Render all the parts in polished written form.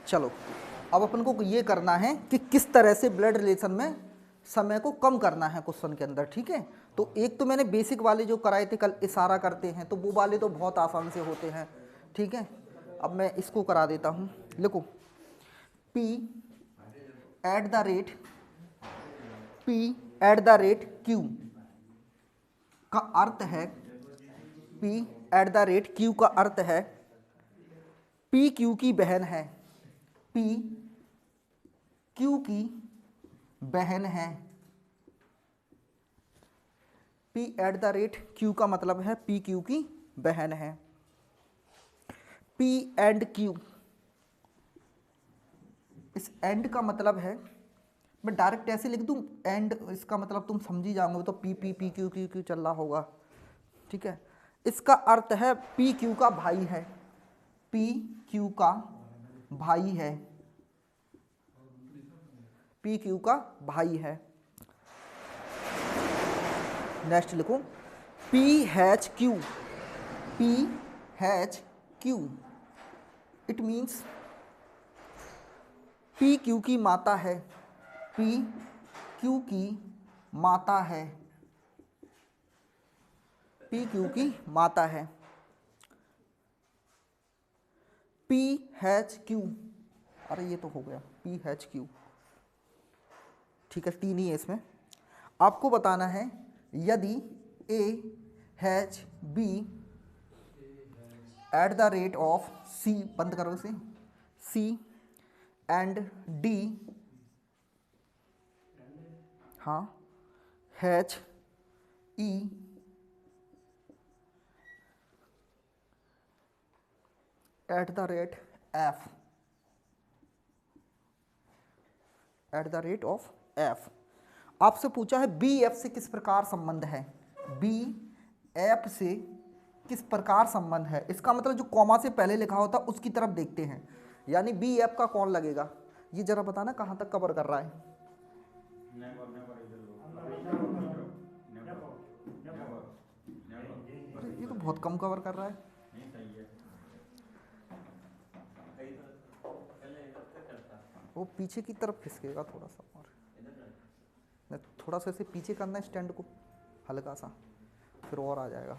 चलो अब अपन को ये करना है कि किस तरह से ब्लड रिलेशन में समय को कम करना है क्वेश्चन के अंदर, ठीक है। तो एक तो मैंने बेसिक वाले जो कराए थे कल, इशारा करते हैं, तो वो वाले तो बहुत आसान से होते हैं, ठीक है। अब मैं इसको करा देता हूँ, लिखो P eight the rate Q का अर्थ है, P eight the rate Q का अर्थ है P Q की बहन है, P Q की बहन है। P eight the rate Q का मतलब है P Q की बहन है। P एंड Q, इस एंड का मतलब है, मैं डायरेक्ट ऐसे लिख दूं एंड, इसका मतलब तुम समझ ही जाओगे, तो P P P Q Q Q चल रहा होगा, ठीक है। इसका अर्थ है P Q का भाई है, P Q का भाई है, P Q का भाई है। नेक्स्ट लिखो P hatch Q, P hatch Q, it means P Q की माता है, P Q की माता है, P Q की माता है। P हैच Q, अरे ये तो हो गया P हैच Q, ठीक है, 3 ही है इसमें। आपको बताना है यदि A hatch B eight the rate of C, बंद करो इसे, C एंड D, हाँ, hatch E eight the rate F, eight the rate of F। आपसे पूछा है बी एफ से किस प्रकार संबंध है, बी एफ से किस प्रकार संबंध है, इसका मतलब जो कॉमा से पहले लिखा होता उसकी तरफ देखते हैं, यानी बी एफ का कौन लगेगा, ये जरा बताना कहाँ तक कवर कर रहा है। अरे ये तो बहुत कम कवर कर रहा है, वो पीछे की तरफ खिसकेगा थोड़ा सा, और थोड़ा सा ऐसे पीछे करना है स्टैंड को हल्का सा, फिर और आ जाएगा।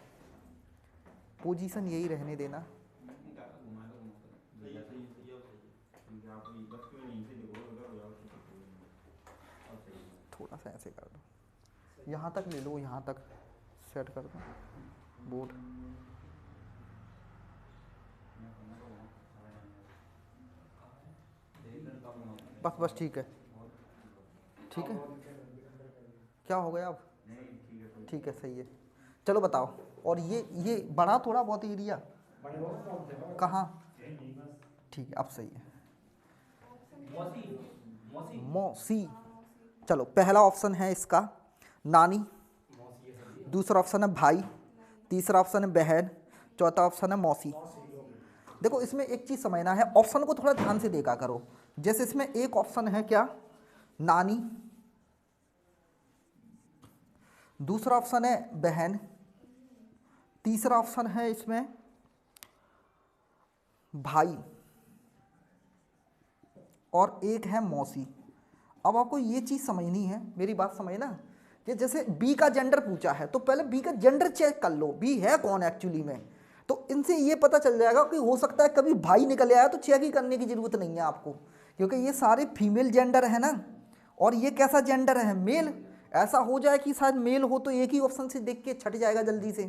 पोजीशन यही रहने देना, थोड़ा सा ऐसे कर दो, यहाँ तक ले लो, यहाँ तक सेट कर दो बोर्ड। बस बस ठीक है, ठीक है, क्या हो गया अब, ठीक है सही है। चलो बताओ, और ये बड़ा थोड़ा बहुत एरिया कहाँ, ठीक है अब सही है, मौसी। चलो पहला ऑप्शन है इसका नानी, दूसरा ऑप्शन है भाई, तीसरा ऑप्शन है बहन, चौथा ऑप्शन है मौसी। देखो इसमें एक चीज़ समझना है, ऑप्शन को थोड़ा ध्यान से देखा करो। जैसे इसमें एक ऑप्शन है क्या, नानी, दूसरा ऑप्शन है बहन, तीसरा ऑप्शन है इसमें भाई, और एक है मौसी। अब आपको ये चीज़ समझनी है, मेरी बात समझना, कि जैसे बी का जेंडर पूछा है तो पहले बी का जेंडर चेक कर लो, बी है कौन एक्चुअली में, तो इनसे ये पता चल जाएगा कि हो सकता है कभी भाई निकल आया, तो चेक ही करने की ज़रूरत नहीं है आपको, क्योंकि ये सारे फीमेल जेंडर है ना, और ये कैसा जेंडर है, मेल। ऐसा हो जाए कि शायद मेल हो तो एक ही ऑप्शन से देख के छट जाएगा जल्दी से,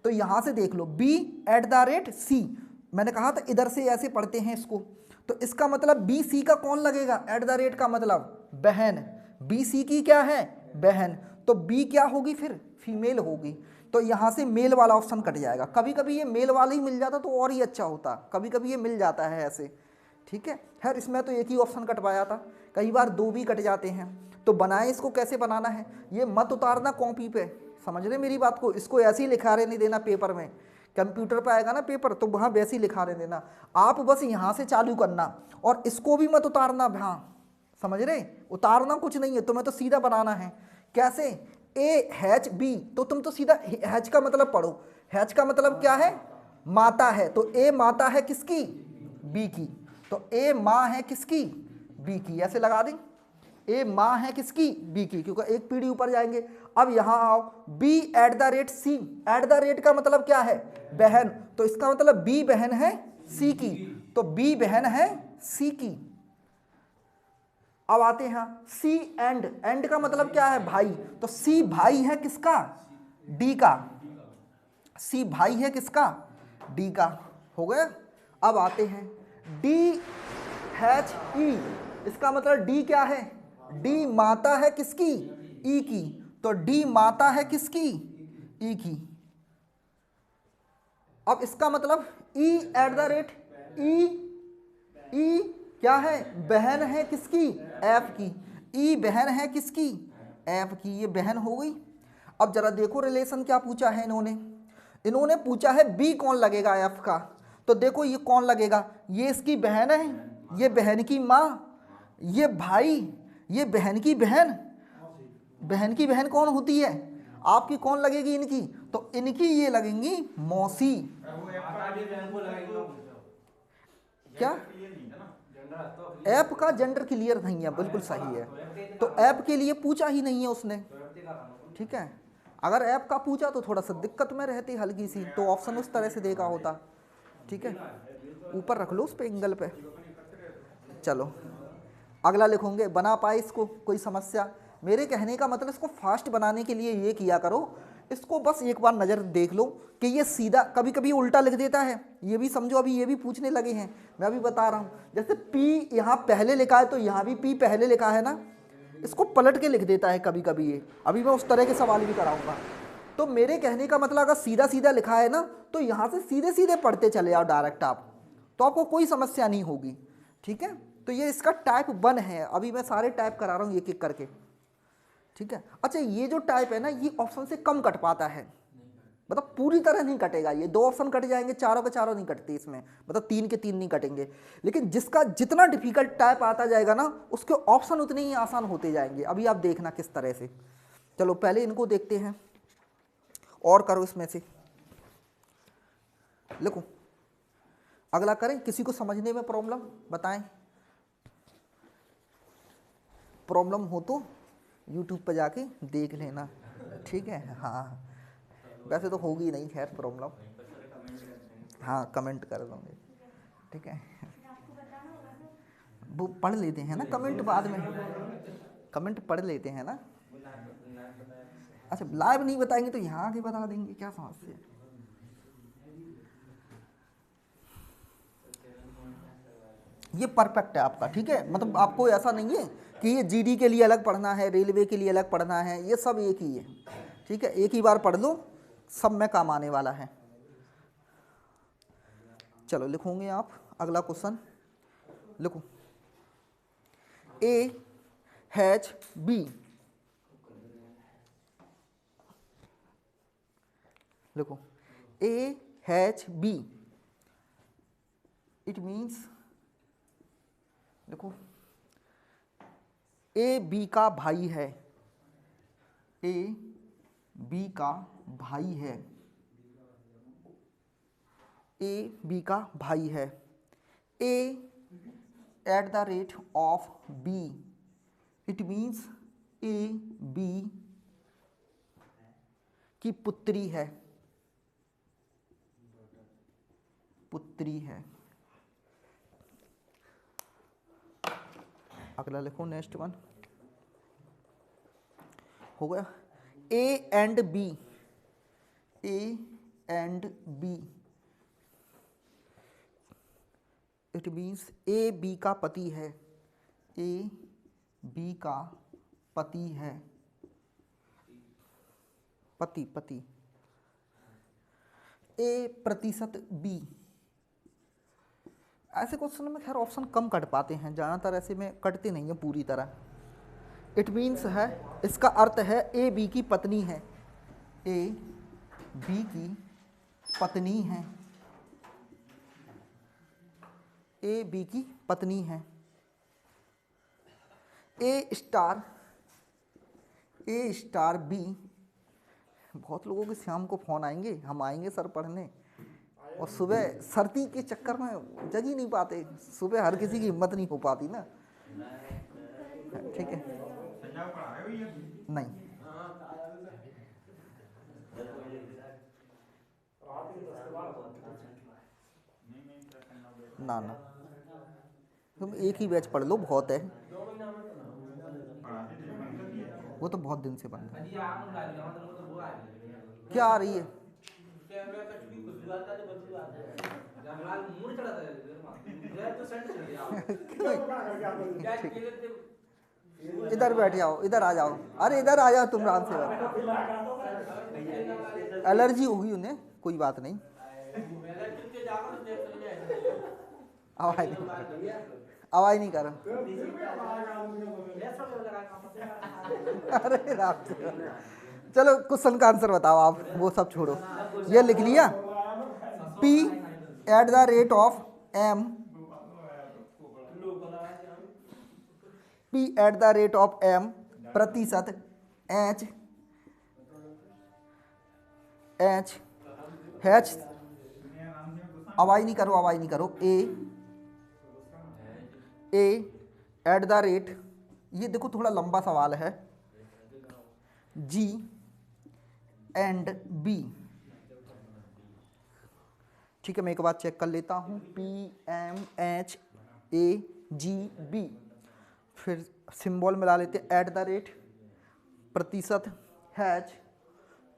तो यहाँ से देख लो B at the rate C, मैंने कहा था इधर से ऐसे पढ़ते हैं इसको, तो इसका मतलब बी सी का कौन लगेगा, एट द रेट का मतलब बहन, बी सी की क्या है बहन, तो बी क्या होगी फिर फीमेल होगी, तो यहाँ से मेल वाला ऑप्शन कट जाएगा। कभी कभी ये मेल वाला ही मिल जाता तो और ही अच्छा होता, कभी कभी ये मिल जाता है ऐसे, ठीक है। खैर इसमें तो एक ही ऑप्शन कटवाया था, कई बार दो भी कट जाते हैं, तो बनाए इसको कैसे बनाना है, ये मत उतारना कॉपी पे, समझ रहे मेरी बात को, इसको ऐसे ही लिखा रहने देना पेपर में, कंप्यूटर पे आएगा ना पेपर तो वहाँ वैसे ही लिखा रहने देना, आप बस यहाँ से चालू करना, और इसको भी मत उतारना, हाँ समझ रहे, उतारना कुछ नहीं है, तुम्हें तो सीधा बनाना है। कैसे, ए हैच बी, तो तुम तो सीधा हैच का मतलब पढ़ो, हैच का मतलब क्या है, माता है, तो ए माता है किसकी, बी की, तो ए माँ है किसकी, बी की, ऐसे लगा दें, ए माँ है किसकी, बी की, क्योंकि एक पीढ़ी ऊपर जाएंगे। अब यहां आओ, B at the rate C, at the rate का मतलब क्या है, बहन, तो इसका मतलब बी बहन है सी की, तो बी बहन है सी की। अब आते हैं सी एंड, एंड का मतलब क्या है, भाई, तो सी भाई है किसका, डी का, सी भाई है किसका, डी का, हो गया। अब आते हैं डी एच ई, इसका मतलब डी क्या है, डी माता है किसकी, ई की, तो डी माता है किसकी, ई की। अब इसका मतलब ई एट द रेट ई, ई क्या है, बहन है किसकी, एफ की, ई बहन है किसकी, एफ की, ये बहन हो गई। अब जरा देखो रिलेशन क्या पूछा है इन्होंने, इन्होंने पूछा है बी कौन लगेगा एफ का, तो देखो ये कौन लगेगा, ये इसकी बहन है, ये बहन की माँ, ये भाई, ये बहन की बहन, बहन की बहन कौन होती है आपकी, कौन लगेगी इनकी, तो इनकी ये लगेंगी मौसी। क्या, ऐप का जेंडर क्लियर नहीं है, बिल्कुल सही है, तो ऐप के लिए पूछा ही नहीं है उसने, ठीक है। अगर ऐप का पूछा तो थोड़ा सा दिक्कत में रहती हल्की सी, तो ऑप्शन उस तरह से देखा होता, ठीक है, ऊपर रख लो उस पे एंगल पे। चलो अगला लिखोगे, बना पाए इसको कोई समस्या, मेरे कहने का मतलब इसको फास्ट बनाने के लिए ये किया करो, इसको बस एक बार नज़र देख लो कि ये सीधा, कभी कभी उल्टा लिख देता है, ये भी समझो, अभी ये भी पूछने लगे हैं, मैं अभी बता रहा हूँ, जैसे पी यहाँ पहले लिखा है तो यहाँ भी पी पहले लिखा है ना, इसको पलट के लिख देता है कभी कभी ये, अभी मैं उस तरह के सवाल भी कराऊंगा। तो मेरे कहने का मतलब अगर सीधा सीधा लिखा है ना, तो यहाँ से सीधे सीधे पढ़ते चले आओ डायरेक्ट आप, तो आपको कोई समस्या नहीं होगी, ठीक है। तो ये इसका टाइप 1 है, अभी मैं सारे टाइप करा रहा हूँ एक एक करके, ठीक है। अच्छा ये जो टाइप है ना, ये ऑप्शन से कम कट पाता है, मतलब पूरी तरह नहीं कटेगा, ये 2 ऑप्शन कट जाएंगे, चारों के चारों नहीं कटते इसमें, मतलब 3 के 3 नहीं कटेंगे, लेकिन जिसका जितना डिफिकल्ट टाइप आता जाएगा ना, उसके ऑप्शन उतने ही आसान होते जाएंगे। अभी आप देखना किस तरह से, चलो पहले इनको देखते हैं, और करो इसमें से, लिखो, अगला करें। किसी को समझने में प्रॉब्लम बताएं, प्रॉब्लम हो तो YouTube पर जाके देख लेना, ठीक है। हाँ वैसे तो होगी नहीं खैर प्रॉब्लम, हाँ कमेंट कर दोगे, ठीक है, वो पढ़ लेते हैं ना कमेंट बाद में, कमेंट पढ़ लेते हैं ना। अच्छा लाइव नहीं बताएंगे तो यहाँ आके बता देंगे, क्या समस्या है। ये परफेक्ट है आपका, ठीक है, मतलब आपको ऐसा नहीं है कि ये जीडी के लिए अलग पढ़ना है, रेलवे के लिए अलग पढ़ना है, ये सब एक ही है, ठीक है, एक ही बार पढ़ लो, सब में काम आने वाला है। चलो लिखोगे आप अगला क्वेश्चन, लिखो ए हैच बी, लिखो ए हैच बी, इट मीन्स, देखो ए बी का भाई है, ए बी का भाई है, ए बी का भाई है, A at the rate of B, it means A B की पुत्री है, पुत्री है। अगला लिखो नेक्स्ट वन, हो गया A and B, A and B, it means A B का पति है, ए बी का पति है, पति पति, ए प्रतिशत बी। ऐसे क्वेश्चन में खैर ऑप्शन कम कट पाते हैं, ज़्यादातर ऐसे में कटते नहीं हैं पूरी तरह। इट मीन्स है, इसका अर्थ है ए बी की पत्नी है, ए बी की पत्नी है, ए बी की पत्नी है। ए स्टार बी, बहुत लोगों के शाम को फ़ोन आएंगे, हम आएंगे सर पढ़ने, और सुबह सर्दी के चक्कर में जग ही नहीं पाते, सुबह हर किसी की हिम्मत नहीं हो पाती ना। ठीक है, नहीं ना ना, तुम एक ही बैच पढ़ लो बहुत है, वो तो बहुत दिन से बंद है। क्या आ रही है? इधर बैठ जाओ, इधर आ जाओ, अरे इधर आ जाओ तुम आराम से। एलर्जी होगी उन्हें, कोई बात नहीं। आवाज नहीं कर रहा। अरे राम, चलो क्वेश्चन का आंसर बताओ आप, वो सब छोड़ो। ये लिख लिया, P@m, P@m प्रतिशत H आवाज नहीं करो, आवाज नहीं करो, A@, ये देखो थोड़ा लंबा सवाल है, G and B। ठीक है, मैं एक बार चेक कर लेता हूँ, PMHAGB, फिर सिंबल मिला लेते हैं, @ प्रतिशत H,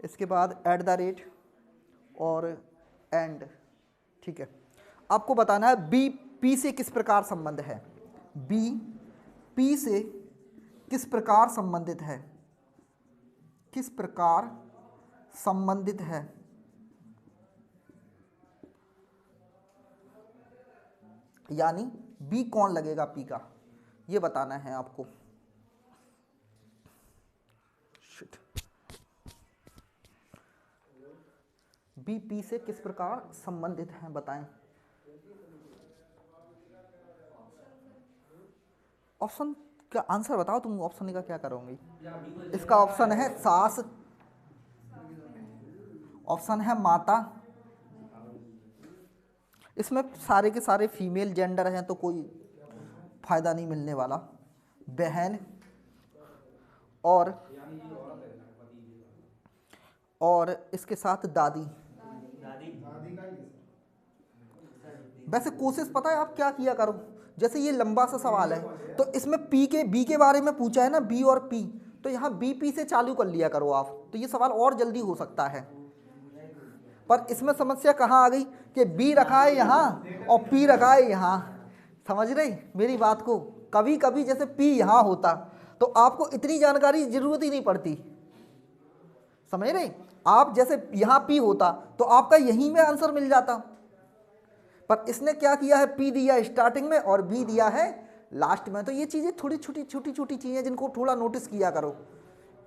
इसके बाद @ और एंड। ठीक है, आपको बताना है B P से किस प्रकार संबंध है, B P से किस प्रकार संबंधित है, किस प्रकार संबंधित है। यानी B कौन लगेगा P का, ये बताना है आपको। B P से किस प्रकार संबंधित है, बताएं। ऑप्शन का आंसर बताओ तुम, ऑप्शन का क्या करोगे। इसका ऑप्शन है सास, ऑप्शन है माता, इसमें सारे के सारे फीमेल जेंडर हैं तो कोई फायदा नहीं मिलने वाला, बहन और इसके साथ दादी। वैसे कोशिश पता है आप क्या किया करो, जैसे ये लंबा सा सवाल है तो इसमें बी के बारे में पूछा है ना, बी और पी, तो यहाँ बी पी से चालू कर लिया करो आप, तो ये सवाल और जल्दी हो सकता है। पर इसमें समस्या कहाँ आ गई कि बी रखा है यहाँ और पी रखा है यहाँ, समझ रहे मेरी बात को। कभी कभी जैसे पी यहाँ होता तो आपको इतनी जानकारी जरूरत ही नहीं पड़ती, समझ रहे। आप जैसे यहाँ पी होता तो आपका यहीं में आंसर मिल जाता, पर इसने क्या किया है, पी दिया स्टार्टिंग में और बी दिया है लास्ट में। तो ये चीज़ें थोड़ी छोटी छोटी चीज़ें जिनको थोड़ा नोटिस किया करो,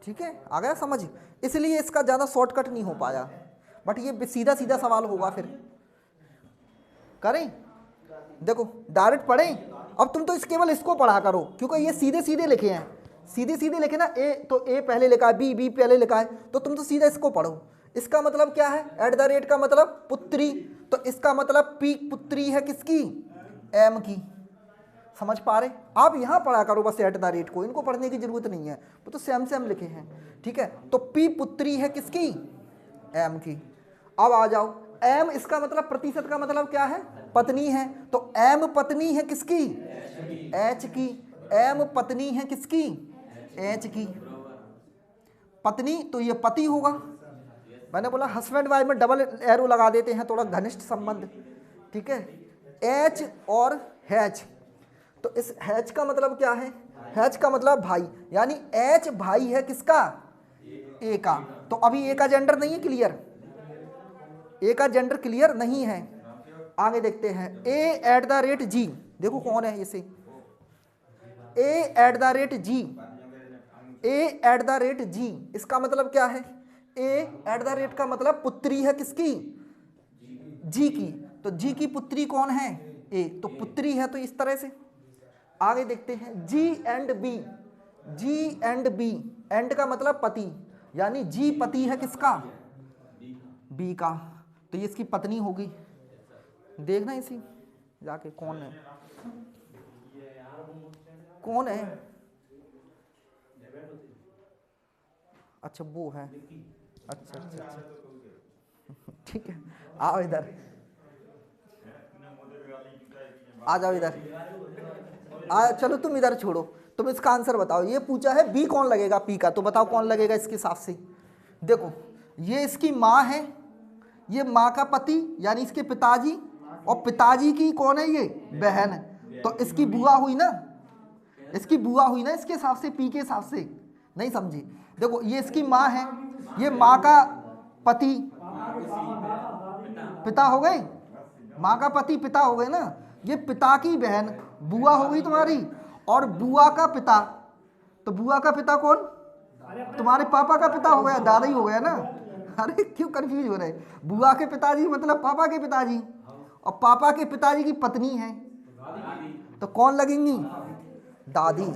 ठीक है, आ गया समझ। इसलिए इसका ज़्यादा शॉर्टकट नहीं हो पाया, बट ये सीधा सीधा सवाल होगा। फिर करें, देखो डायरेक्ट पढ़ें। अब तुम तो इस केवल इसको पढ़ा करो क्योंकि ये सीधे सीधे लिखे हैं, सीधे सीधे लिखे ना, ए तो ए पहले लिखा है, बी पहले लिखा है, तो तुम तो सीधा इसको पढ़ो। इसका मतलब क्या है, @ का मतलब पुत्री, तो इसका मतलब पी पुत्री है किसकी, एम की। समझ पा रहे, आप यहाँ पढ़ा करो बस @ को, इनको पढ़ने की जरूरत नहीं है, वो तो सेम लिखे हैं, ठीक है। तो पी पुत्री है किसकी, एम की। अब आ जाओ, एम इसका मतलब प्रतिशत का मतलब क्या है, पत्नी है, तो एम पत्नी है किसकी, एच की। एम पत्नी है किसकी, एच की। पत्नी तो ये पति होगा, मैंने बोला हस्बैंड वाइफ में डबल एरो लगा देते हैं, थोड़ा घनिष्ठ संबंध, ठीक है। एच और हैच, तो इस हैच का मतलब क्या है, हैच का मतलब भाई, यानी एच भाई है किसका, ए का। तो अभी ए का जेंडर नहीं है क्लियर, ए का जेंडर क्लियर नहीं है। आगे देखते हैं, A@G, देखो कौन है इसे, A@G, A@G, इसका मतलब क्या है, A@ का मतलब पुत्री है किसकी, जी की, तो जी की पुत्री कौन है, ए, तो पुत्री है, तो इस तरह से। आगे देखते हैं, G and B, G and B, and का मतलब पति, यानी जी पति है किसका, बी का, तो ये इसकी पत्नी होगी। देखना इसी जाके कौन है, कौन है। अच्छा वो है, अच्छा अच्छा अच्छा ठीक है, आओ इधर, आ जाओ इधर, आ चलो तुम इधर छोड़ो, तुम इसका आंसर बताओ। ये पूछा है बी कौन लगेगा पी का, तो बताओ कौन लगेगा इसके हिसाब से। देखो ये इसकी माँ है, ये माँ का पति यानी इसके पिताजी, और पिताजी की कौन है ये बहन है, तो इसकी बुआ हुई ना, इसकी बुआ हुई ना इसके हिसाब से, पी के हिसाब से। नहीं समझी। देखो ये इसकी माँ है, ये माँ का पति पिता हो गए, माँ का पति पिता हो गए ना, ये पिता की बहन बुआ हो गई तुम्हारी, और बुआ का पिता, तो बुआ का पिता कौन, तुम्हारे पापा का पिता हो गया, दादा ही हो गया ना। अरे क्यों कंफ्यूज हो रहे, बुआ के पिताजी मतलब पापा के पिताजी, और पापा के पिताजी की पत्नी है, तो कौन लगेंगी, दादी।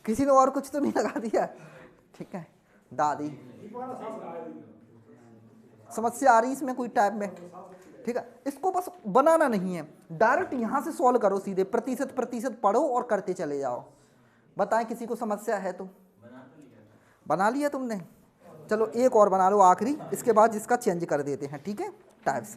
किसी ने और कुछ तो नहीं लगा दिया, ठीक है दादी। समस्या आ रही इसमें कोई टाइप में, ठीक है। इसको बस बनाना नहीं है, डायरेक्ट यहां से सॉल्व करो सीधे, प्रतिशत प्रतिशत पढ़ो और करते चले जाओ। बताएं किसी को समस्या है तो। बना लिया तुमने, चलो एक और बना लो आखिरी, इसके बाद इसका चेंज कर देते हैं, ठीक है टाइप्स।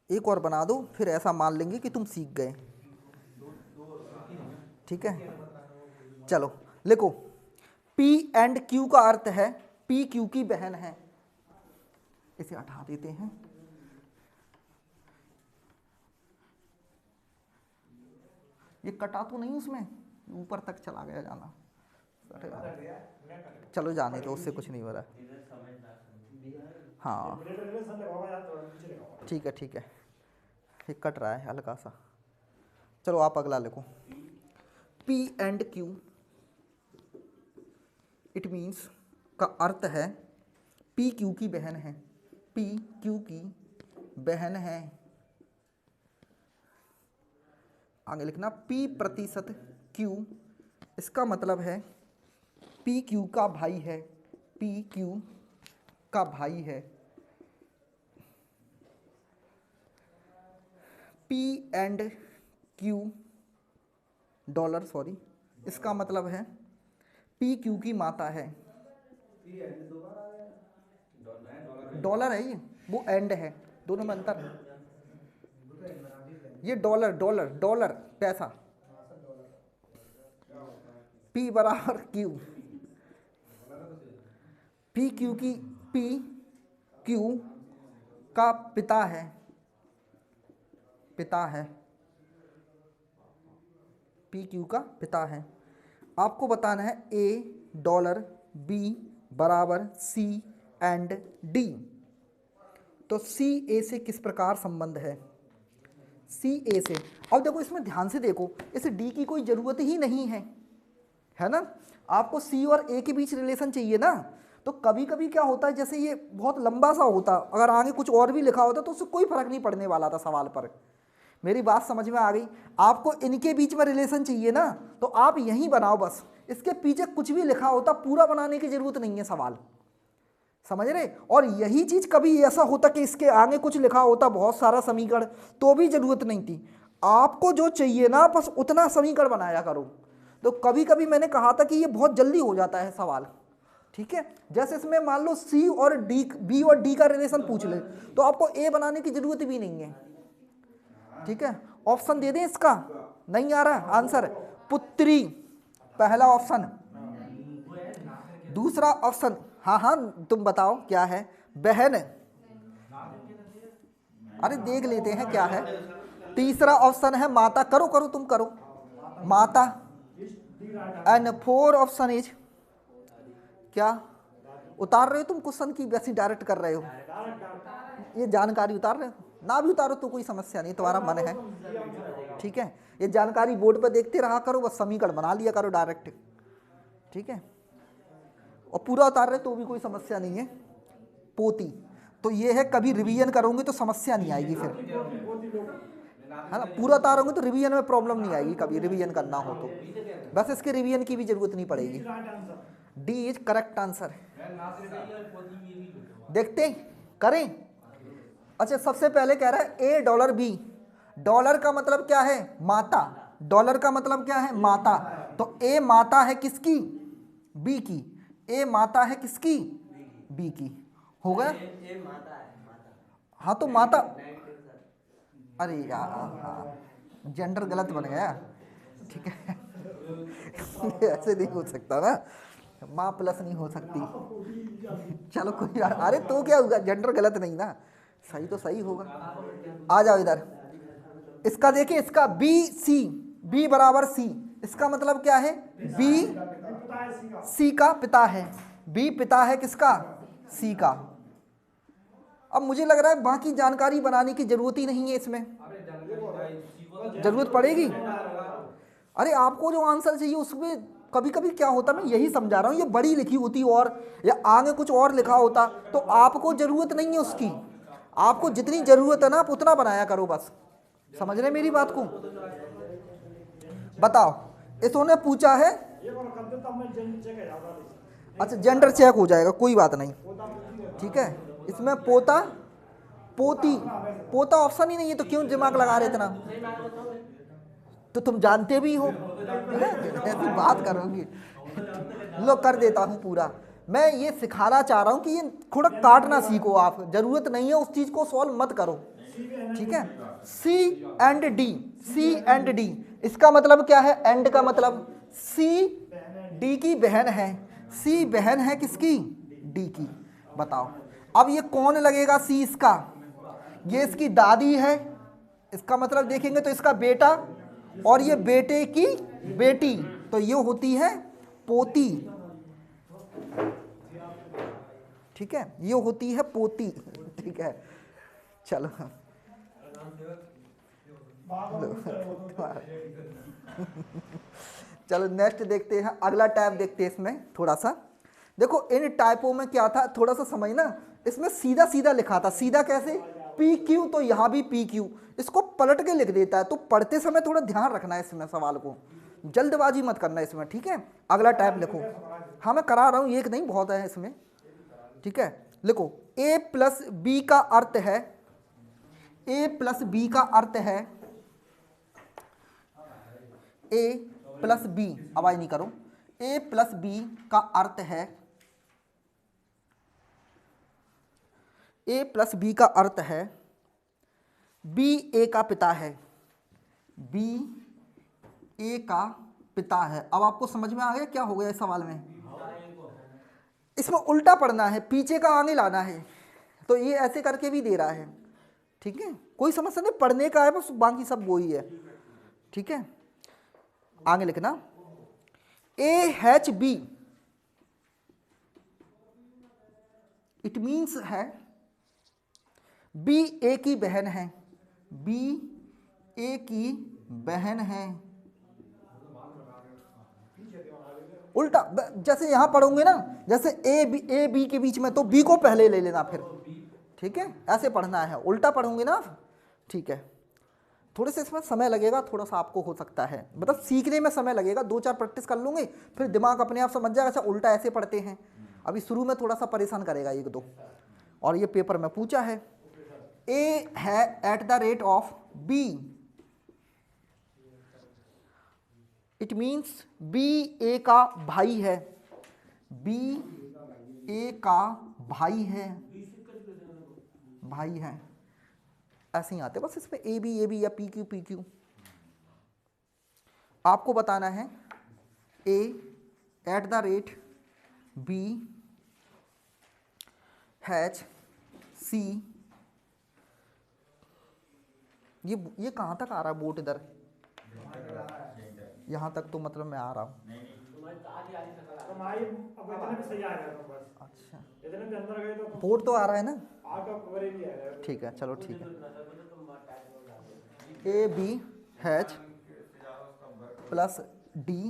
एक और बना दो, फिर ऐसा मान लेंगे कि तुम सीख गए, ठीक है। चलो लिखो, P एंड Q का अर्थ है P Q की बहन है, इसे हटा देते हैं। ये कटा तो नहीं उसमें, ऊपर तक चला गया जाना, चलो जाने दो, उससे कुछ नहीं हो रहा। हाँ ठीक है ठीक है, ये कट रहा है हल्का सा। चलो आप अगला लिखो, P and Q, it means का अर्थ है P Q की बहन है, P Q की बहन है। आगे लिखना P प्रतिशत Q, इसका मतलब है P Q का भाई है, P Q का भाई है। P and Q dollar, sorry, इसका मतलब है P Q की माता है। डॉलर है ये, वो एंड है, दोनों में अंतर है। ये डॉलर डॉलर डॉलर पैसा, P बराबर Q, P Q की, P Q का पिता है, पिता है, P Q का पिता है। आपको बताना है A डॉलर, B बराबर C एंड D, तो C A से किस प्रकार संबंध है, C A से। अब देखो इसमें ध्यान से देखो, इस D की कोई ज़रूरत ही नहीं है ना, आपको C और A के बीच रिलेशन चाहिए ना। तो कभी कभी क्या होता है, जैसे ये बहुत लंबा सा होता, अगर आगे कुछ और भी लिखा होता तो उससे कोई फर्क नहीं पड़ने वाला था सवाल पर। मेरी बात समझ में आ गई। आपको इनके बीच में रिलेशन चाहिए ना, तो आप यहीं बनाओ बस, इसके पीछे कुछ भी लिखा होता पूरा बनाने की जरूरत नहीं है सवाल, समझ रहे। और यही चीज कभी ऐसा होता कि इसके आगे कुछ लिखा होता बहुत सारा समीकरण, तो भी जरूरत नहीं थी। आपको जो चाहिए ना बस उतना समीकरण बनाया करो। तो कभी कभी मैंने कहा था कि ये बहुत जल्दी हो जाता है सवाल, ठीक है। जैसे इसमें मान लो C और D, B और D का रिलेशन पूछ ले, तो आपको A बनाने की जरूरत भी नहीं है, ठीक है। ऑप्शन दे दें इसका, नहीं आ रहा आंसर, पुत्री पहला ऑप्शन, दूसरा ऑप्शन, हाँ हाँ तुम बताओ क्या है, बहन, अरे देख लेते हैं क्या है। तीसरा ऑप्शन है माता, करो करो तुम करो, माता। एंड फोर ऑप्शन इज क्या, उतार रहे हो तुम क्वेश्चन की वैसी डायरेक्ट कर रहे हो, ये जानकारी उतार रहे हो ना, भी उतारो तो कोई समस्या नहीं, तुम्हारा मन है, ठीक है। ये जानकारी बोर्ड पर देखते रहा करो, बस समीकरण बना लिया करो डायरेक्ट, ठीक है। और पूरा उतार रहे तो भी कोई समस्या नहीं है। पोती, तो ये है कभी रिवीजन करोगे तो समस्या नहीं आएगी फिर, है ना। पूरा उतारोगे तो रिवीजन में प्रॉब्लम नहीं आएगी, कभी रिवीजन करना हो तो बस इसके रिवीजन की भी जरूरत नहीं पड़ेगी। D is correct answer. देखते हैं, करें। अच्छा, सबसे पहले कह रहा है ए डॉलर बी। डॉलर का मतलब क्या है? माता। डॉलर का मतलब क्या है? माता। तो ए माता है किसकी? बी की। ए माता है किसकी? बी की। हो गया? ए माता है, माता। हाँ तो माता, नाइट कैंसर। अरे यार हाँ, जेंडर गलत बन गया, ठीक है। ऐसे नहीं हो सकता ना, माँ प्लस नहीं हो सकती। चलो कोई अरे तो क्या होगा, जेंडर गलत नहीं ना, सही तो सही होगा। आ जाओ इधर, इसका देखिए, इसका बी सी, बी बराबर सी, इसका मतलब क्या है? बी सी का पिता है। बी पिता है किसका? सी का। अब मुझे लग रहा है बाकी जानकारी बनाने की जरूरत ही नहीं है इसमें। जरूरत पड़ेगी? अरे आपको जो आंसर चाहिए उसमें कभी कभी क्या होता, मैं यही समझा रहा हूँ, ये बड़ी लिखी होती और या आगे कुछ और लिखा होता तो आपको जरूरत नहीं है उसकी। आपको जितनी जरूरत है ना आप उतना बनाया करो बस। समझ रहे मेरी बात को? बताओ, इसने पूछा है। अच्छा, जेंडर चेक हो जाएगा, कोई बात नहीं, ठीक है। इसमें पोता पोती, पोता ऑप्शन ही नहीं है तो क्यों दिमाग लगा रहे इतना? तो तुम जानते भी हो, ऐसी बात करोगी। लो कर देता हूं पूरा। मैं ये सिखाना चाह रहा हूं कि ये थोड़ा काटना सीखो आप, जरूरत नहीं है उस चीज को सॉल्व मत करो, ठीक है। C and D, C and D, इसका मतलब क्या है? एंड का मतलब सी डी की बहन है। सी बहन है किसकी? डी की। बताओ अब ये कौन लगेगा? सी इसका, ये इसकी दादी है, इसका मतलब देखेंगे तो इसका बेटा, और ये बेटे की बेटी, तो ये होती है पोती, ठीक है, ये होती है पोती, ठीक है। चलो चलो नेक्स्ट देखते हैं, अगला टाइप देखते हैं इसमें थोड़ा सा। देखो इन टाइपों में क्या था, थोड़ा सा समझना, इसमें सीधा सीधा लिखा था। सीधा कैसे? पी क्यू, तो यहाँ भी पी क्यू, इसको पलट के लिख देता है। तो पढ़ते समय थोड़ा ध्यान रखना है इसमें, सवाल को जल्दबाजी मत करना इसमें, ठीक है। अगला टाइप लिखो। हाँ मैं करा रहा हूँ, एक नहीं बहुत है इसमें, ठीक है। लिखो ए प्लस बी का अर्थ है, ए प्लस बी का अर्थ है, ए प्लस बी, आवाज नहीं करो, ए प्लस बी का अर्थ है, ए प्लस बी का अर्थ है बी ए का पिता है, बी ए का पिता है। अब आपको समझ में आ गया क्या हो गया इस सवाल में? इसमें उल्टा पढ़ना है, पीछे का आगे लाना है, तो ये ऐसे करके भी दे रहा है, ठीक है। कोई समस्या नहीं, पढ़ने का है बस, बाकी सब वो ही है, ठीक है। आगे लिखना ए हैच बी, इट मीन्स है बी ए की बहन है, बी ए की बहन है। उल्टा, जैसे यहां पढ़ोगे ना, जैसे ए बी के बीच में, तो बी को पहले ले लेना फिर, ठीक है, ऐसे पढ़ना है। उल्टा पढ़ोगे ना, ठीक है। थोड़े से इसमें समय लगेगा, थोड़ा सा आपको हो सकता है, मतलब सीखने में समय लगेगा, 2-4 प्रैक्टिस कर लूंगे फिर दिमाग अपने आप समझ जाएगा। अच्छा उल्टा ऐसे पढ़ते हैं, अभी शुरू में थोड़ा सा परेशान करेगा 1-2, और ये पेपर में पूछा है। ए है at the rate of B, it means B A का भाई है, बी ए का भाई है, भाई है, ऐसे ही आते बस इसमें ए बी या पी क्यू। आपको बताना है A at the rate B hash C, ये कहाँ तक आ रहा है बोट? इधर यहाँ तक तो मतलब मैं आ रहा हूँ। अच्छा बोट तो आ रहा है ना, ठीक है, चलो ठीक है। A B hash plus D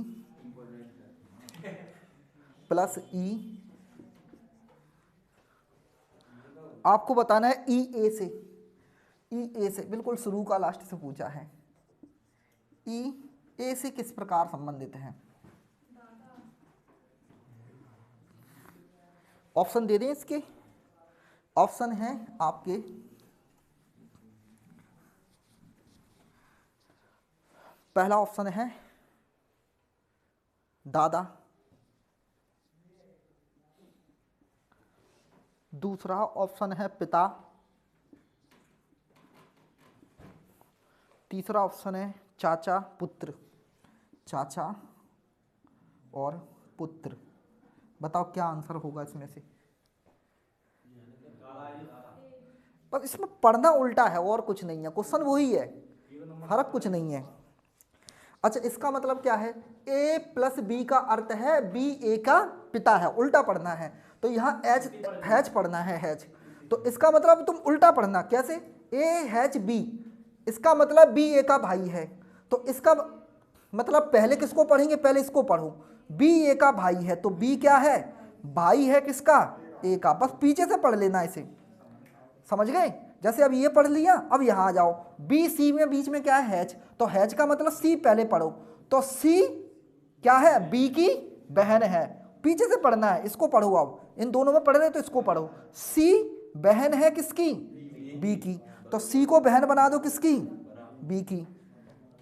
plus E, आपको बताना है ई ए से बिल्कुल शुरू का लास्ट से पूछा है। ई ए से किस प्रकार संबंधित है? ऑप्शन दे दें इसके। ऑप्शन है आपके पहला ऑप्शन है दादा, दूसरा ऑप्शन है पिता, तीसरा ऑप्शन है चाचा पुत्र, चाचा और पुत्र। बताओ क्या आंसर होगा इसमें से। पर इसमें पढ़ना उल्टा है और कुछ नहीं है, क्वेश्चन वही है, फर्क कुछ नहीं है। अच्छा इसका मतलब क्या है, ए प्लस बी का अर्थ है बी ए का पिता है, उल्टा पढ़ना है। तो यहाँ एच हैच पढ़ना है, हैच। तो इसका मतलब तुम उल्टा पढ़ना, कैसे, ए हैच बी, इसका मतलब बी ए का भाई है। तो इसका मतलब पहले किसको पढ़ेंगे, पहले इसको पढ़ो, बी ए का भाई है, तो बी क्या है, भाई है किसका, ए का। बस पीछे से पढ़ लेना इसे, समझ गए। जैसे अब ये पढ़ लिया, अब यहाँ आ जाओ, बी सी में बीच में क्या है, हैच, तो हैच का मतलब सी पहले पढ़ो। तो सी क्या है, बी की बहन है, पीछे से पढ़ना है, इसको पढ़ो। अब इन दोनों में पढ़ रहे तो इसको पढ़ो, सी बहन है किसकी, बी की, तो सी को बहन बना दो किसकी, बी की।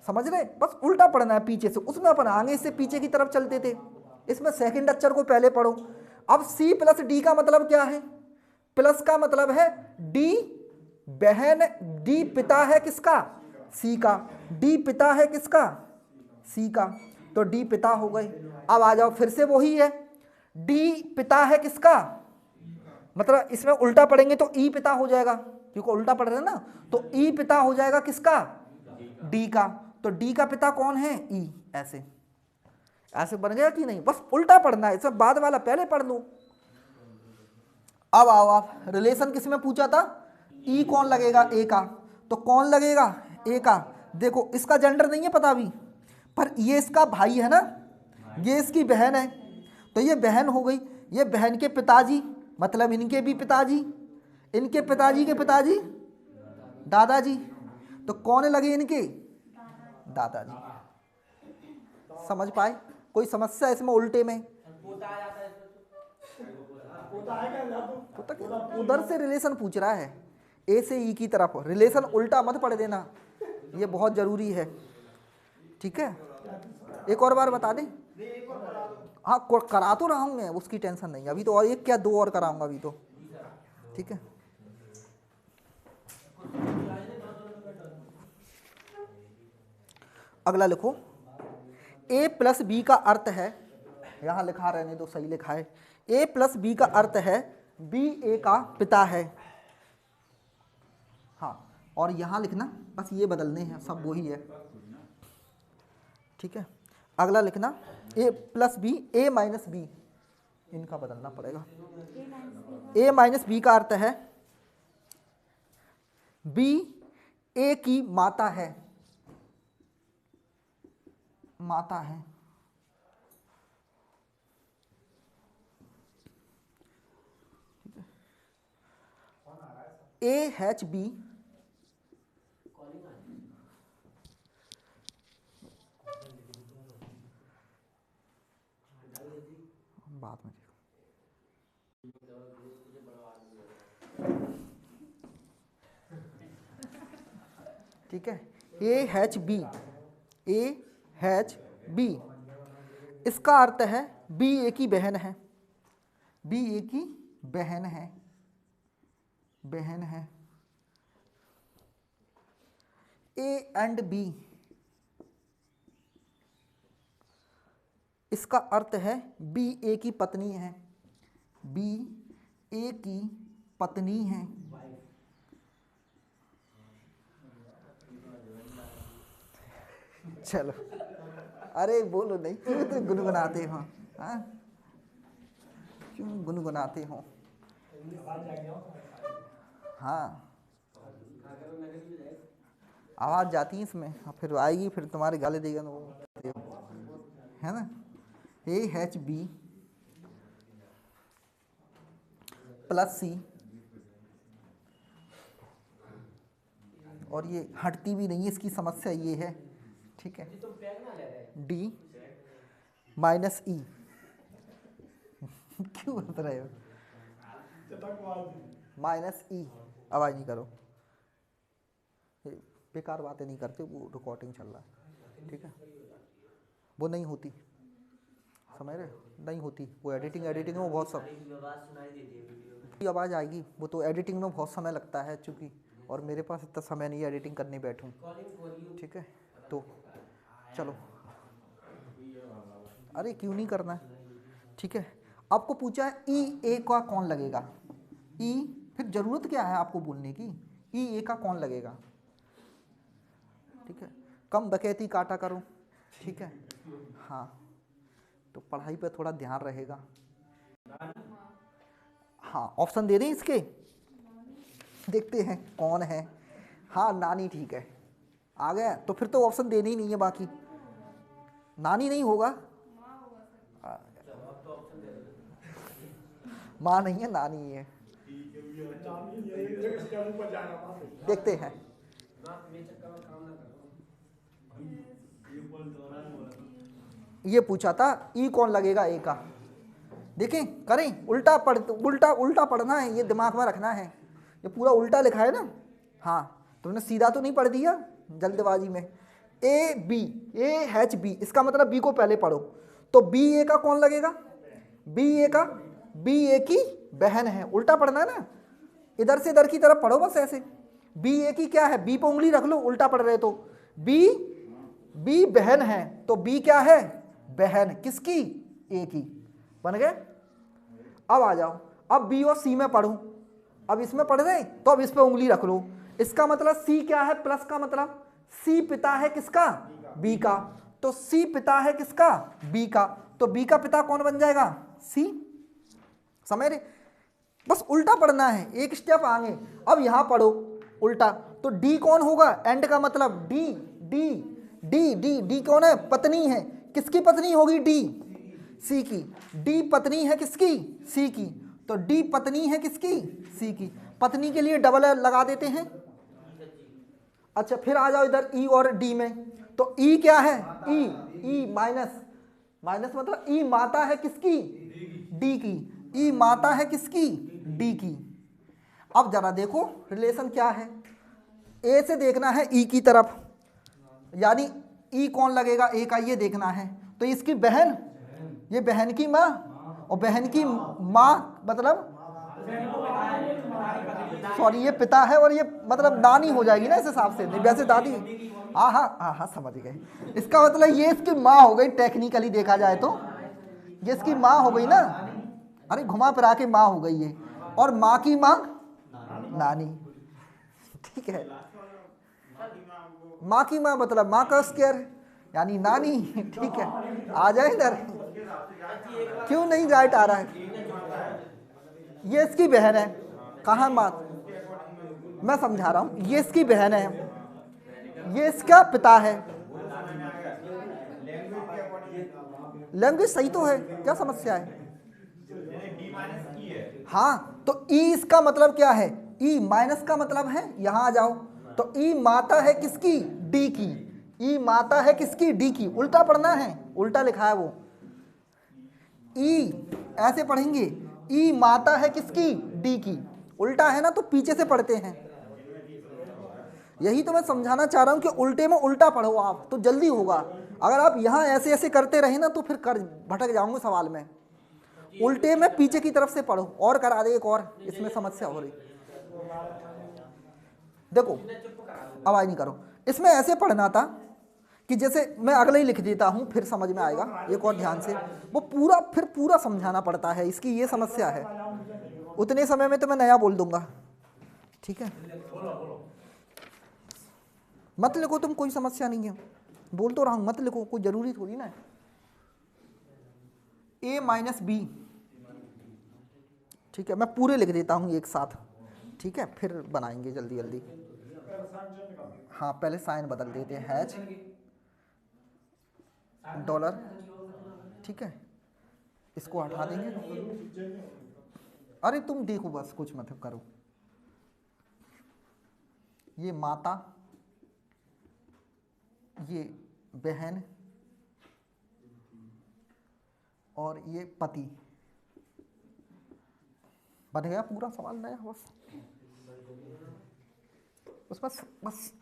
समझ रहे, बस उल्टा पढ़ना है पीछे से। उसमें अपन आगे से पीछे की तरफ चलते थे, इसमें सेकंड अक्षर को पहले पढ़ो। अब सी प्लस डी का मतलब क्या है, प्लस का मतलब है डी बहन, डी पिता है किसका, सी का, डी पिता है किसका, सी का, तो डी पिता हो गए। अब आ जाओ फिर से वही है, डी पिता है किसका, मतलब इसमें उल्टा पढ़ेंगे तो ई पिता हो जाएगा, क्योंकि उल्टा पढ़ रहे हैं ना, तो ई पिता हो जाएगा किसका, डी का, तो डी का पिता कौन है, ई। ऐसे ऐसे बन गया कि नहीं, बस उल्टा पढ़ना है, इसमें बाद वाला पहले पढ़ लो। अब आओ आप, रिलेशन किस में पूछा था, ई कौन लगेगा, ए का, तो कौन लगेगा, ए का। देखो इसका जेंडर नहीं है पता अभी, पर ये इसका भाई है ना, ये इसकी बहन है, तो ये बहन हो गई। ये बहन के पिताजी मतलब इनके भी पिताजी, इनके पिताजी के पिताजी दादाजी, तो कौन लगे इनके, दादाजी। समझ पाए, कोई समस्या इसमें उल्टे में, उधर से रिलेशन पूछ रहा है, ए से ई की तरफ, रिलेशन उल्टा मत पढ़ देना, ये बहुत जरूरी है, ठीक है। एक और बार बता दें, हाँ करा तो रहा हूँ मैं, उसकी टेंशन नहीं अभी तो, और एक क्या दो और कराऊंगा अभी तो, ठीक है। अगला लिखो, ए प्लस बी का अर्थ है, यहाँ लिखा रहने दो सही लिखा है, ए प्लस बी का अर्थ है बी ए का पिता है। हाँ और यहाँ लिखना, बस ये बदलने हैं, सब वही है, ठीक है। अगला लिखना ए प्लस बी, ए माइनस बी, इनका बदलना पड़ेगा। ए माइनस बी का अर्थ है बी ए की माता है, माता है। ए हैच बी, बाद में ठीक है। ए हैच बी, ए हैच बी, इसका अर्थ है बी ए की बहन है, बी ए की बहन है, बहन है। ए एंड बी, इसका अर्थ है बी ए की पत्नी है, बी ए की पत्नी है। चलो अरे बोलो नहीं, क्यों तो गुनगुनाते हो, हाँ क्यों गुनगुनाते हो, हाँ आवाज़ जाती है इसमें, फिर आएगी, फिर तुम्हारे गाले देगा ना वो, है ना। ए हैच बी प्लस सी, और ये हटती भी नहीं है, इसकी समस्या ये है, ठीक है। डी माइनस ई क्यों बता रहे हो, माइनस ई, आवाज नहीं करो, बेकार बातें नहीं करते, वो रिकॉर्डिंग चल रहा है, ठीक है, वो नहीं होती, समझ रहे, नहीं होती वो एडिटिंग में वो बहुत सब आवाज़ आएगी, वो तो एडिटिंग में बहुत समय लगता है चूँकि, और मेरे पास इतना समय नहीं है एडिटिंग करने बैठूँ, ठीक है, तो चलो, अरे क्यों नहीं करना है, ठीक है। आपको पूछा है ई ए का कौन लगेगा, ई, फिर ज़रूरत क्या है आपको बोलने की, ई ए का कौन लगेगा, ठीक है, कम डकैती काटा करो, ठीक है, हाँ, तो पढ़ाई पे थोड़ा ध्यान रहेगा। हाँ, ऑप्शन दे दें इसके, देखते हैं कौन है, हाँ नानी, ठीक है, आ गया, तो फिर तो ऑप्शन देने ही नहीं है बाकी, नानी नहीं होगा, माँ नहीं है, नानी है, देखते हैं, ये पूछा था ई कौन लगेगा ए का, देखें करें, उल्टा पढ़ना है, ये दिमाग में रखना है, ये पूरा उल्टा लिखा है ना, हाँ, तुमने सीधा तो नहीं पढ़ दिया जल्दबाजी में, A B, A H B, इसका मतलब बी को पहले पढ़ो, तो बी ए का कौन लगेगा, बी ए की बहन है, उल्टा पढ़ना है ना, इधर से इधर की तरफ पढ़ो बस ऐसे, बी ए की क्या है, बी पे उंगली रख लो, उल्टा पढ़ रहे तो, बी बहन है, तो बी क्या है, बहन किसकी, ए की, बन गए। अब आ जाओ, अब बी और सी में पढ़ूं, अब इसमें पढ़ रहे तो अब इस पे उंगली रख लो, इसका मतलब सी क्या है, प्लस का मतलब सी पिता है किसका, बी का, तो सी पिता है किसका, बी का, तो बी का पिता कौन बन जाएगा, सी, समझ रहे, बस उल्टा पढ़ना है, एक स्टेप आगे। अब यहां पढ़ो उल्टा, तो डी कौन होगा, एंड का मतलब D, D D D D कौन है, पत्नी है, किसकी पत्नी होगी, डी, सी की, डी पत्नी है किसकी, सी की, तो डी पत्नी है किसकी, सी की, पत्नी के लिए डबल लगा देते हैं। अच्छा फिर आ जाओ इधर ई और डी में, तो ई क्या है, ई माइनस, मतलब ई माता है किसकी, डी की, ई माता है किसकी, डी की। अब जरा देखो रिलेशन क्या है, ए से देखना है ई की तरफ, यानी ई कौन लगेगा ए का, ये देखना है, तो इसकी बहन, ये बहन की माँ, और बहन की माँ मतलब सॉरी ये पिता है, और ये मतलब नानी हो जाएगी ना इस हिसाब से, वैसे दादी, हाँ समझ गए, इसका मतलब ये इसकी माँ हो गई, टेक्निकली देखा जाए तो ये इसकी माँ हो गई ना, अरे घुमा फिरा के माँ हो गई ये, और माँ की माँ नानी, ठीक है, माँ की माँ मतलब माँ का स्क्वायर यानी नानी, ठीक है, आ जाए इधर, क्यों नहीं राइट आ रहा है, ये इसकी बहन है, कहाँ माँ, मैं समझा रहा हूं, ये इसकी बहन है, ये इसका पिता है, लैंग्वेज सही तो है, क्या समस्या है, हाँ, तो ई इसका मतलब क्या है, ई माइनस का मतलब है, यहां आ जाओ, तो ई माता है किसकी, डी की, ई माता है किसकी, डी की, उल्टा पढ़ना है, उल्टा लिखा है वो, ई ऐसे पढ़ेंगे, ई माता है किसकी, डी की, उल्टा है ना, तो पीछे से पढ़ते हैं, यही तो मैं समझाना चाह रहा हूं कि उल्टे में उल्टा पढ़ो आप तो जल्दी होगा, अगर आप यहां ऐसे ऐसे करते रहे ना तो फिर भटक जाओगे सवाल में, उल्टे में पीछे की तरफ से पढ़ो, और करा दे एक और, इसमें समस्या हो रही, देखो आवाज नहीं करो, इसमें ऐसे पढ़ना था कि जैसे मैं अगले ही लिख देता हूं, फिर समझ में आएगा, एक और ध्यान से, वो पूरा समझाना पड़ता है, इसकी ये समस्या है, उतने समय में तो मैं नया बोल दूंगा, ठीक है, मत लिखो तुम, कोई समस्या नहीं है, बोल तो रहा हूं, मत लिखो, कोई जरूरी थोड़ी ना है, ए माइनस बी, ठीक है, मैं पूरे लिख देता हूं एक साथ, ठीक है, फिर बनाएंगे जल्दी जल्दी, हाँ पहले साइन बदल देते हैं, हैच डॉलर, ठीक है, इसको हटा देंगे, अरे तुम देखो बस कुछ मत करो, ये माता, ये बहन, और ये पति, बन गया पूरा सवाल नया। बस बस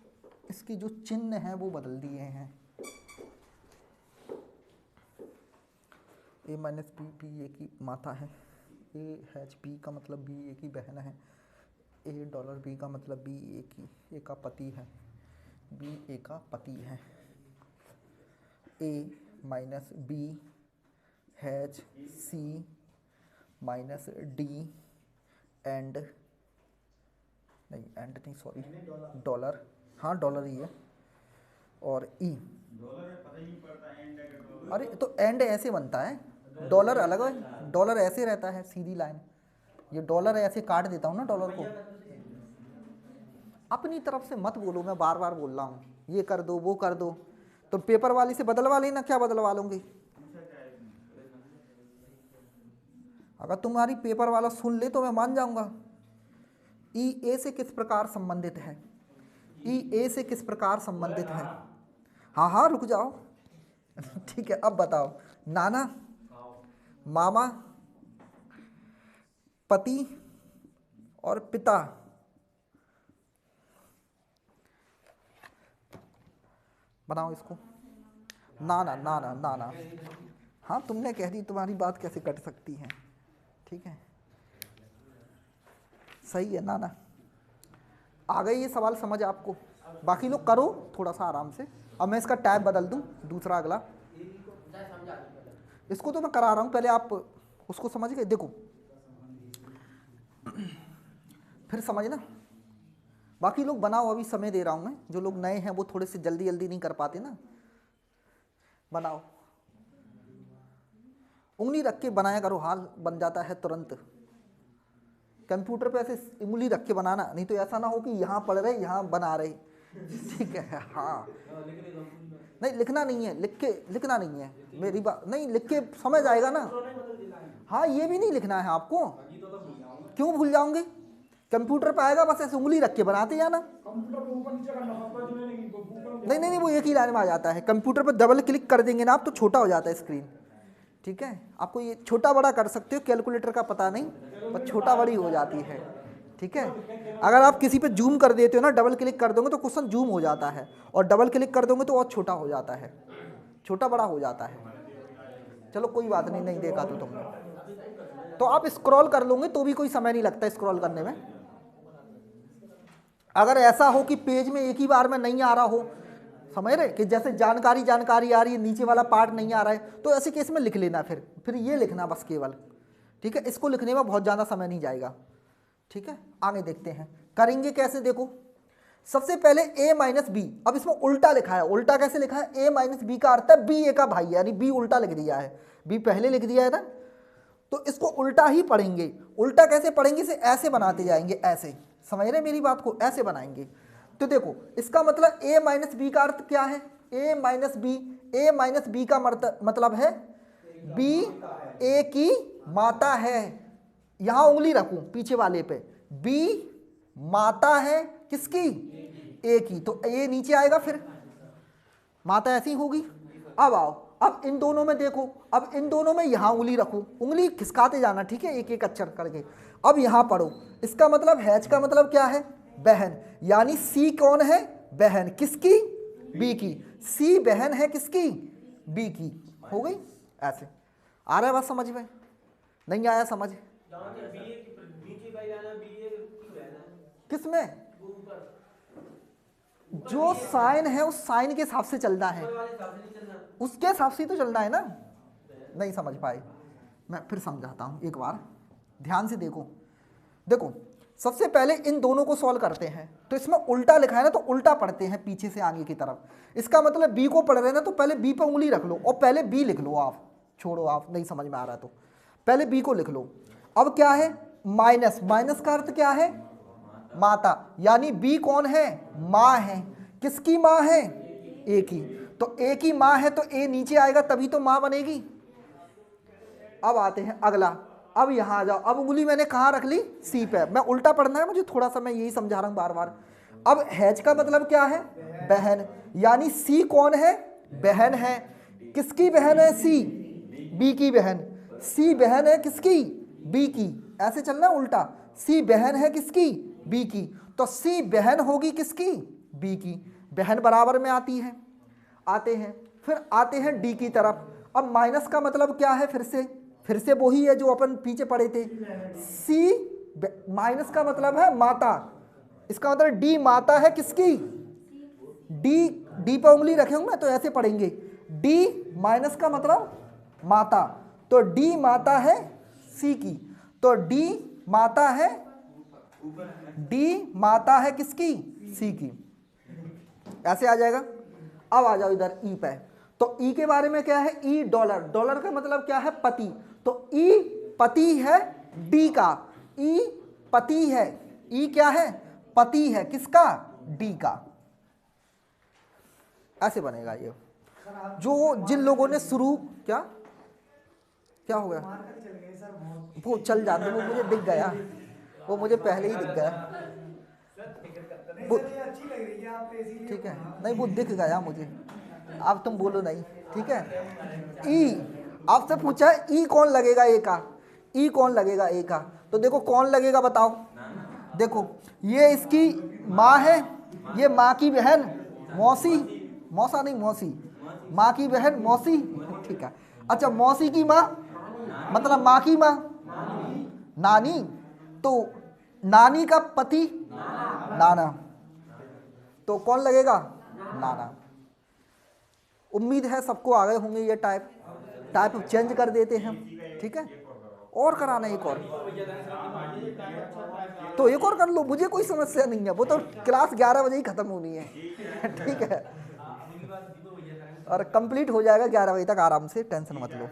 इसकी जो चिन्ह है वो बदल दिए हैं। ए माइनस बी, बी ए की माता है, ए हैच बी का मतलब बी ए की बहन है, ए डॉलर बी का मतलब बी ए का पति है, बी ए का पति है। A minus B hash C minus D and नहीं सॉरी डॉलर, हाँ डॉलर ही है, और ई। अरे तो एंड ऐसे बनता है, डॉलर अलग है, डॉलर ऐसे रहता है सीधी लाइन, ये डॉलर ऐसे काट देता हूँ ना डॉलर को। अपनी तरफ से मत बोलो, मैं बार बार बोल रहा हूँ, ये कर दो वो कर दो, तो पेपर वाली से बदलवा लेना। क्या बदलवा लूँगी? अगर तुम्हारी पेपर वाला सुन ले तो मैं मान जाऊंगा। ई ए से किस प्रकार संबंधित है? ई ए से किस प्रकार संबंधित है? हाँ हाँ रुक जाओ ठीक है, अब बताओ। नाना, मामा, पति और पिता, बनाओ इसको। नाना नाना नाना, हाँ तुमने कह दी, तुम्हारी बात कैसे कट सकती है? ठीक है, सही है नाना। आ गई ये सवाल समझ आपको? बाकी लोग करो थोड़ा सा आराम से। अब मैं इसका टैब बदल दूं, दूसरा अगला। इसको तो मैं करा रहा हूं, पहले आप उसको समझ गए? देखो फिर समझना, बाकी लोग बनाओ, अभी समय दे रहा हूं मैं। जो लोग नए हैं वो थोड़े से जल्दी जल्दी नहीं कर पाते ना, बनाओ। उंगली रख के बनाया करो, हाल बन जाता है तुरंत। कंप्यूटर पे ऐसे उंगली रख के बनाना, नहीं तो ऐसा ना हो कि यहाँ पढ़ रहे यहाँ बना रहे। ठीक है, हाँ नहीं लिखना नहीं है, लिखना नहीं है, मेरी बात नहीं, लिख के समझ आएगा ना। हाँ ये भी नहीं लिखना है आपको। क्यों भूल जाओगे? कंप्यूटर पे आएगा, बस ऐसे उंगली रख के बनाते जाना। नहीं नहीं नहीं, वो एक ही लाइन में आ जाता है। कंप्यूटर पर डबल क्लिक कर देंगे ना आप तो छोटा हो जाता है स्क्रीन। ठीक है, आपको ये छोटा बड़ा कर सकते हो, कैलकुलेटर का पता नहीं, पर छोटा बड़ी हो जाती है। ठीक है, अगर आप किसी पे जूम कर देते हो ना, डबल क्लिक कर दोगे तो क्वेश्चन जूम हो जाता है, और डबल क्लिक कर दोगे तो और छोटा हो जाता है, छोटा बड़ा हो जाता है। चलो कोई बात नहीं, नहीं देखा तो तुमने, तो आप स्क्रॉल कर लोगे तो भी कोई समय नहीं लगता स्क्रॉल करने में। अगर ऐसा हो कि पेज में एक ही बार में नहीं आ रहा हो, समझ रहे कि जैसे जानकारी आ रही है, नीचे वाला पार्ट नहीं आ रहा है, तो ऐसे केस में लिख लेना, फिर ये लिखना बस केवल। ठीक है, इसको लिखने में बहुत ज़्यादा समय नहीं जाएगा। ठीक है, आगे देखते हैं करेंगे कैसे। देखो सबसे पहले a माइनस बी, अब इसमें उल्टा लिखा है। उल्टा कैसे लिखा है? a माइनस बी का अर्थ है b a का भाई, यानी b उल्टा लिख दिया है, b पहले लिख दिया है ना, तो इसको उल्टा ही पढ़ेंगे। उल्टा कैसे पढ़ेंगे? इसे ऐसे बनाते जाएंगे, ऐसे, समझ रहे मेरी बात को? ऐसे बनाएंगे। तो देखो इसका मतलब a माइनस बी का अर्थ क्या है? a माइनस बी का मतलब है b a की माता है। यहां उंगली रखूं पीछे वाले पे, b माता है किसकी? a की, तो a नीचे आएगा, फिर माता ऐसी होगी। अब आओ, अब इन दोनों में देखो, अब इन दोनों में यहां उंगली रखो, उंगली खिसकाते जाना, ठीक है, एक एक अक्षर करके। अब यहां पढ़ो, इसका मतलब हैच का मतलब क्या है? बहन, यानी सी कौन है? बहन, किसकी? बी की। सी बहन है किसकी? बी की। हो गई ऐसे। आ रहा है बात समझ में? नहीं आया समझ? किसमें? जो साइन है उस साइन के हिसाब से चलना है, उसके हिसाब से तो चलना है ना। नहीं समझ पाए, मैं फिर समझाता हूं एक बार, ध्यान से देखो। देखो सबसे पहले इन दोनों को सॉल्व करते हैं, तो इसमें उल्टा लिखा है ना, तो उल्टा पढ़ते हैं पीछे से आगे की तरफ। इसका मतलब बी को पढ़ रहे हैं ना, तो पहले बी पर उंगली रख लो और पहले बी लिख लो। आप छोड़ो, आप नहीं समझ में आ रहा तो पहले बी को लिख लो। अब क्या है? माइनस, माइनस का अर्थ क्या है? माता, यानी बी कौन है? माँ है। किसकी माँ है? ए की। तो ए की माँ है तो ए नीचे आएगा, तभी तो माँ बनेगी। अब आते हैं अगला, अब यहां आ जाओ। अब उंगली मैंने कहाँ रख ली? सी पे। मैं उल्टा पढ़ना है मुझे थोड़ा सा, मैं यही समझा रहा हूं बार बार। अब हैज का मतलब क्या है? बहन, यानी सी कौन है? बहन है। किसकी बहन है? सी, बी की बहन। सी बहन है किसकी? बी की। ऐसे चलना है उल्टा, सी बहन है किसकी, बी की, तो सी बहन होगी किसकी, बी की, बहन बराबर में आती है, आते हैं। फिर आते हैं डी की तरफ। अब माइनस का मतलब क्या है, फिर से वही है जो अपन पीछे पढ़े थे, सी माइनस का मतलब है माता, इसका मतलब डी माता है किसकी, डी, डी पर उंगली रखे होंगे तो ऐसे पढ़ेंगे, डी माइनस का मतलब माता, तो डी माता है सी की, तो डी माता है, डी माता है किसकी, सी की, ऐसे आ जाएगा। अब आ जाओ इधर ई पे, तो ई के बारे में क्या है, ई डॉलर, डॉलर का मतलब क्या है, पति, तो ई पति है डी का, ई पति है, ई क्या है, पति है किसका, डी का, ऐसे बनेगा ये। जो जिन लोगों ने शुरू क्या क्या हो गया, वो चल जाते, वो मुझे दिख गया, वो मुझे पहले ही दिख गया, वो ठीक है, नहीं वो दिख गया मुझे, अब तुम बोलो नहीं, ठीक है। ई आपसे पूछा है ई कौन लगेगा ए का, ई कौन लगेगा ए का, तो देखो कौन लगेगा बताओ, देखो ये इसकी माँ है, ये माँ की बहन मौसी, मौसा नहीं मौसी, माँ की बहन मौसी, ठीक है। अच्छा मौसी की माँ मतलब माँ की माँ नानी, तो नानी का पति नाना, तो कौन लगेगा, नाना। उम्मीद है सबको आ गए होंगे ये टाइप चेंज कर देते हैं, ठीक है। और कराना एक और, तो एक और कर लो, मुझे कोई समस्या नहीं है, वो तो क्लास 11 बजे ही खत्म होनी है, ठीक है, और कंप्लीट हो जाएगा 11 बजे तक आराम से, टेंशन मत लो।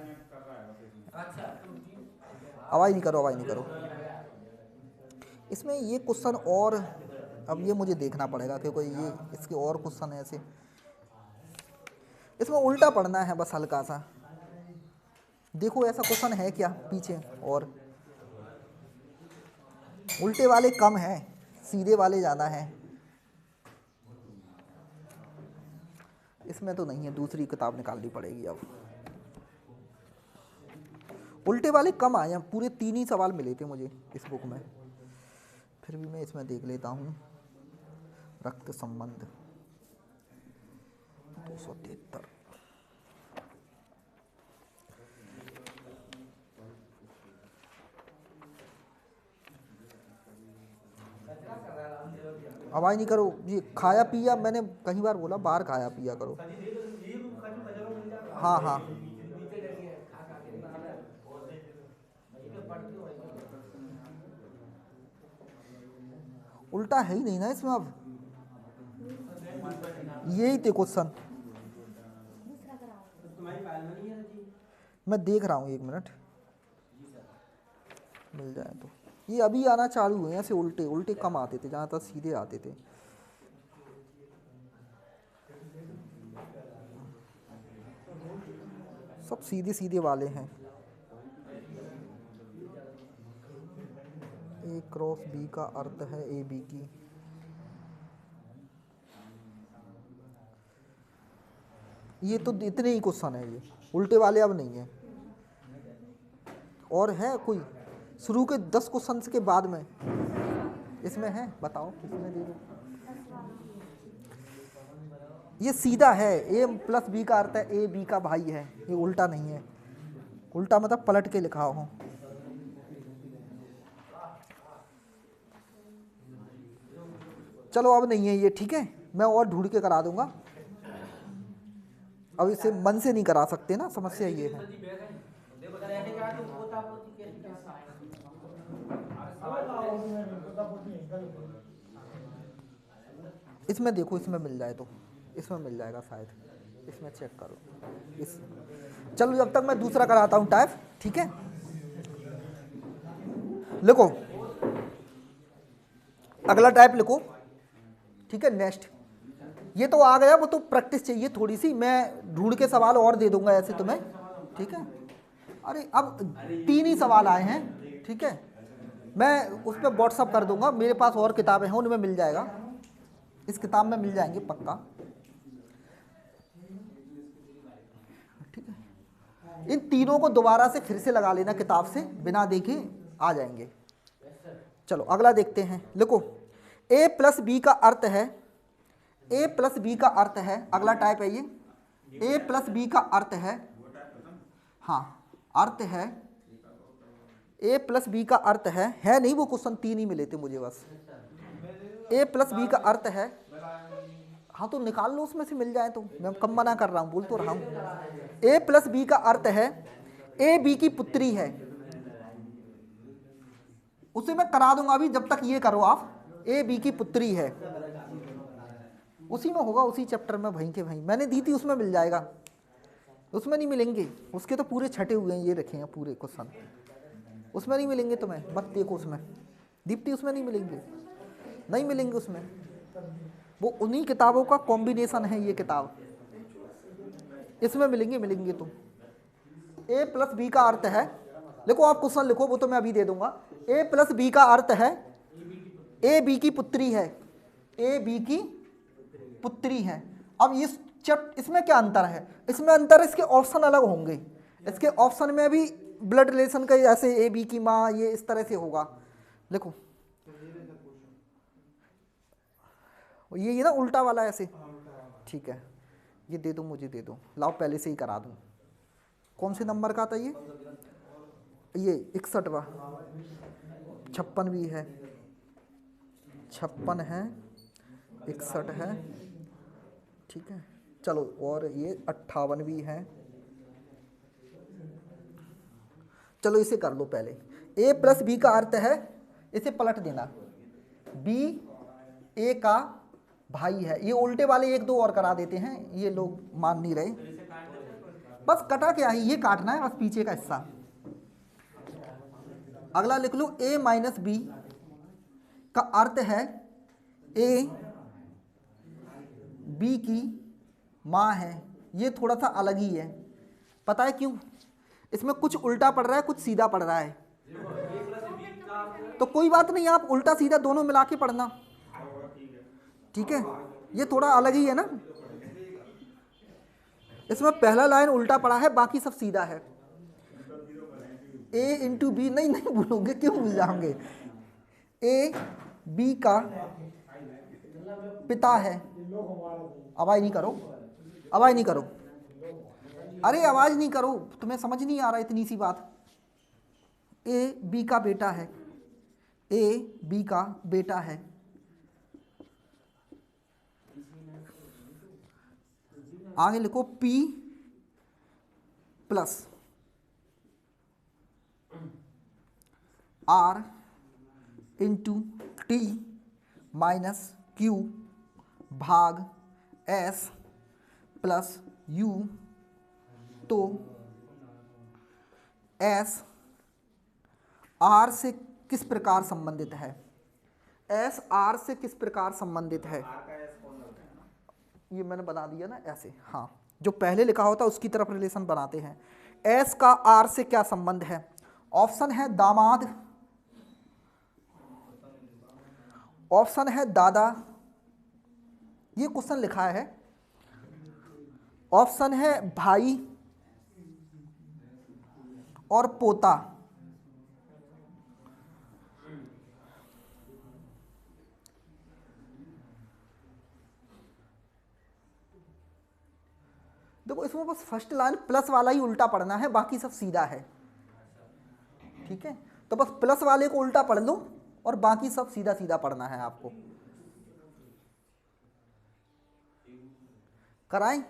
आवाज नहीं करो, आवाज नहीं करो। इसमें ये क्वेश्चन और अब ये मुझे देखना पड़ेगा क्योंकि ये इसके और क्वेश्चन है ऐसे, इसमें उल्टा पढ़ना है बस हल्का सा। देखो ऐसा क्वेश्चन है क्या पीछे, और उल्टे वाले कम हैं, सीधे वाले ज़्यादा हैं। इसमें तो नहीं है, दूसरी किताब निकालनी पड़ेगी अब। उल्टे वाले कम आए हैं, पूरे 3 ही सवाल मिले थे मुझे इस बुक में, फिर भी मैं इसमें देख लेता हूँ। रक्त संबंध 273, आवाज नहीं करो। ये खाया पिया मैंने कई बार बोला, बाहर खाया पिया करो। हाँ हाँ उल्टा है ही नहीं ना इसमें, अब यही थे क्वेश्चन, मैं देख रहा हूँ 1 मिनट, मिल जाए तो। ये अभी आना चालू हुए हैं ऐसे, उल्टे उल्टे कम आते थे, जहाँ तक सीधे आते थे। सब सीधे सीधे वाले हैं। ए क्रॉस बी का अर्थ है ए बी की, ये तो इतने ही क्वेश्चन है, ये उल्टे वाले अब नहीं है। और है कोई शुरू के 10 क्वेश्चन के बाद में इसमें है, बताओ किसमें दे दो। ये सीधा है, ए प्लस बी का अर्थ है ए बी का भाई है, ये उल्टा नहीं है। उल्टा मतलब पलट के लिखा हो। चलो अब नहीं है ये, ठीक है, मैं और ढूंढ के करा दूंगा। अब इसे मन से नहीं करा सकते ना, समस्या ये है। इसमें देखो, इसमें मिल जाए तो, इसमें मिल जाएगा शायद, इसमें चेक करो इस। चलो जब तक मैं दूसरा कराता हूँ टाइप, ठीक है। लिखो अगला टाइप लिखो, ठीक है। नेक्स्ट ये तो आ गया, वो तो प्रैक्टिस चाहिए थोड़ी सी, मैं ढूंढ के सवाल और दे दूंगा ऐसे तुम्हें, ठीक है। अरे अब 3 ही सवाल आए हैं, ठीक है, मैं उस पर व्हाट्सअप कर दूंगा, मेरे पास और किताबें हैं उनमें मिल जाएगा, इस किताब में मिल जाएंगे पक्का, ठीक है। इन तीनों को दोबारा से फिर से लगा लेना किताब से, बिना देखे आ जाएंगे। चलो अगला देखते हैं, लिखो a प्लस बी का अर्थ है, a प्लस बी का अर्थ है, अगला टाइप है ये, a प्लस बी का अर्थ है, हाँ अर्थ है, a प्लस बी का अर्थ है नहीं वो क्वेश्चन 3 ही मिले थे मुझे बस। a प्लस बी का अर्थ है, हाँ तो निकाल लो उसमें से मिल जाए तो, मैं कम मना कर रहा हूँ, बोल तो रहा हूँ। a प्लस बी का अर्थ है a बी की पुत्री है, उसे मैं करा दूंगा अभी, जब तक ये करो आप, a बी की पुत्री है, उसी में होगा, उसी चैप्टर में वहीं के वहीं मैंने दी थी, उसमें मिल जाएगा, उसमें नहीं मिलेंगे, उसके तो पूरे छटे हुए हैं, ये रखे हैं पूरे क्वेश्चन, उसमें नहीं मिलेंगे तुम्हें, मत देखो उसमें, दीप्ति उसमें नहीं मिलेंगे, नहीं मिलेंगे उसमें, वो उन्हीं किताबों का कॉम्बिनेशन है ये किताब, इसमें मिलेंगे, मिलेंगे तुम। a प्लस बी का अर्थ है, लिखो आप क्वेश्चन लिखो, वो तो मैं अभी दे दूंगा। a प्लस बी का अर्थ है a बी की पुत्री है, a बी की पुत्री है। अब इस इसमें क्या अंतर है, इसमें अंतर है, इसके ऑप्शन अलग होंगे, इसके ऑप्शन में भी ब्लड रिलेशन का ऐसे ए बी की माँ, ये इस तरह से होगा। देखो ये ना उल्टा वाला ऐसे, ठीक है, ये दे दो मुझे, दे दो, लाओ पहले से ही करा दूं। कौन से नंबर का था ये 61वां, 56 भी है, 56 है, 61 है, ठीक है, चलो, और ये 58 भी है। चलो इसे कर लो पहले, a प्लस बी का अर्थ है, इसे पलट देना, b a का भाई है, ये उल्टे वाले एक दो और करा देते हैं, ये लोग मान नहीं रहे, बस कटा क्या है, ये काटना है बस पीछे का हिस्सा। अगला लिख लो a माइनस बी का अर्थ है a b की माँ है, ये थोड़ा सा अलग ही है, पता है क्यों, इसमें कुछ उल्टा पड़ रहा है, कुछ सीधा पड़ रहा है, तो कोई बात नहीं, आप उल्टा सीधा दोनों मिला के पढ़ना, ठीक है, ये थोड़ा अलग ही है ना, इसमें पहला लाइन उल्टा पड़ा है, बाकी सब सीधा है। a इंटू बी, नहीं नहीं भूलोगे, क्यों भूल जाओगे, a b का पिता है, आवाज नहीं करो, आवाज नहीं करो, अरे आवाज नहीं करो, तुम्हें समझ नहीं आ रहा इतनी सी बात, a b का बेटा है, a b का बेटा है, आगे लिखो p plus r into T minus Q भाग s प्लस u, तो s r से किस प्रकार संबंधित है, s r से किस प्रकार संबंधित है, ये मैंने बना दिया ना ऐसे, हाँ जो पहले लिखा होता है उसकी तरफ रिलेशन बनाते हैं। s का r से क्या संबंध है, ऑप्शन है दामाद, ऑप्शन है दादा, ये क्वेश्चन लिखा है, ऑप्शन है भाई और पोता, देखो इसमें बस फर्स्ट लाइन प्लस वाला ही उल्टा पढ़ना है, बाकी सब सीधा है, ठीक है, तो बस प्लस वाले को उल्टा पढ़ लो और बाकी सब सीधा सीधा पढ़ना है आपको। कराएं,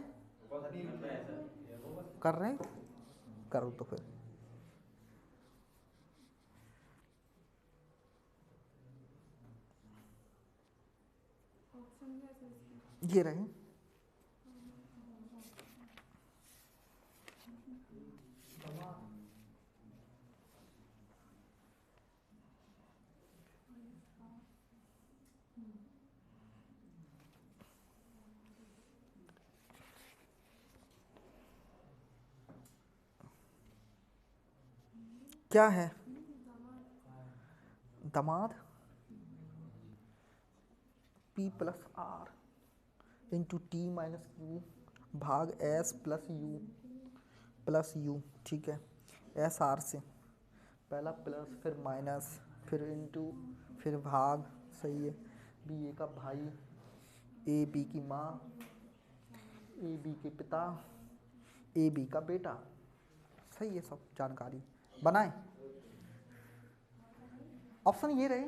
कर रहे हैं, करो तो फिर, ये रहे, क्या है दामाद, p plus R into T minus Q भाग s प्लस यू, ठीक है, एस आर से, पहला प्लस फिर माइनस फिर इनटू फिर भाग, सही है। बी ए का भाई, ए बी की माँ, ए बी के पिता, ए बी का बेटा, सही है। सब जानकारी बनाए। ऑप्शन ये रहे,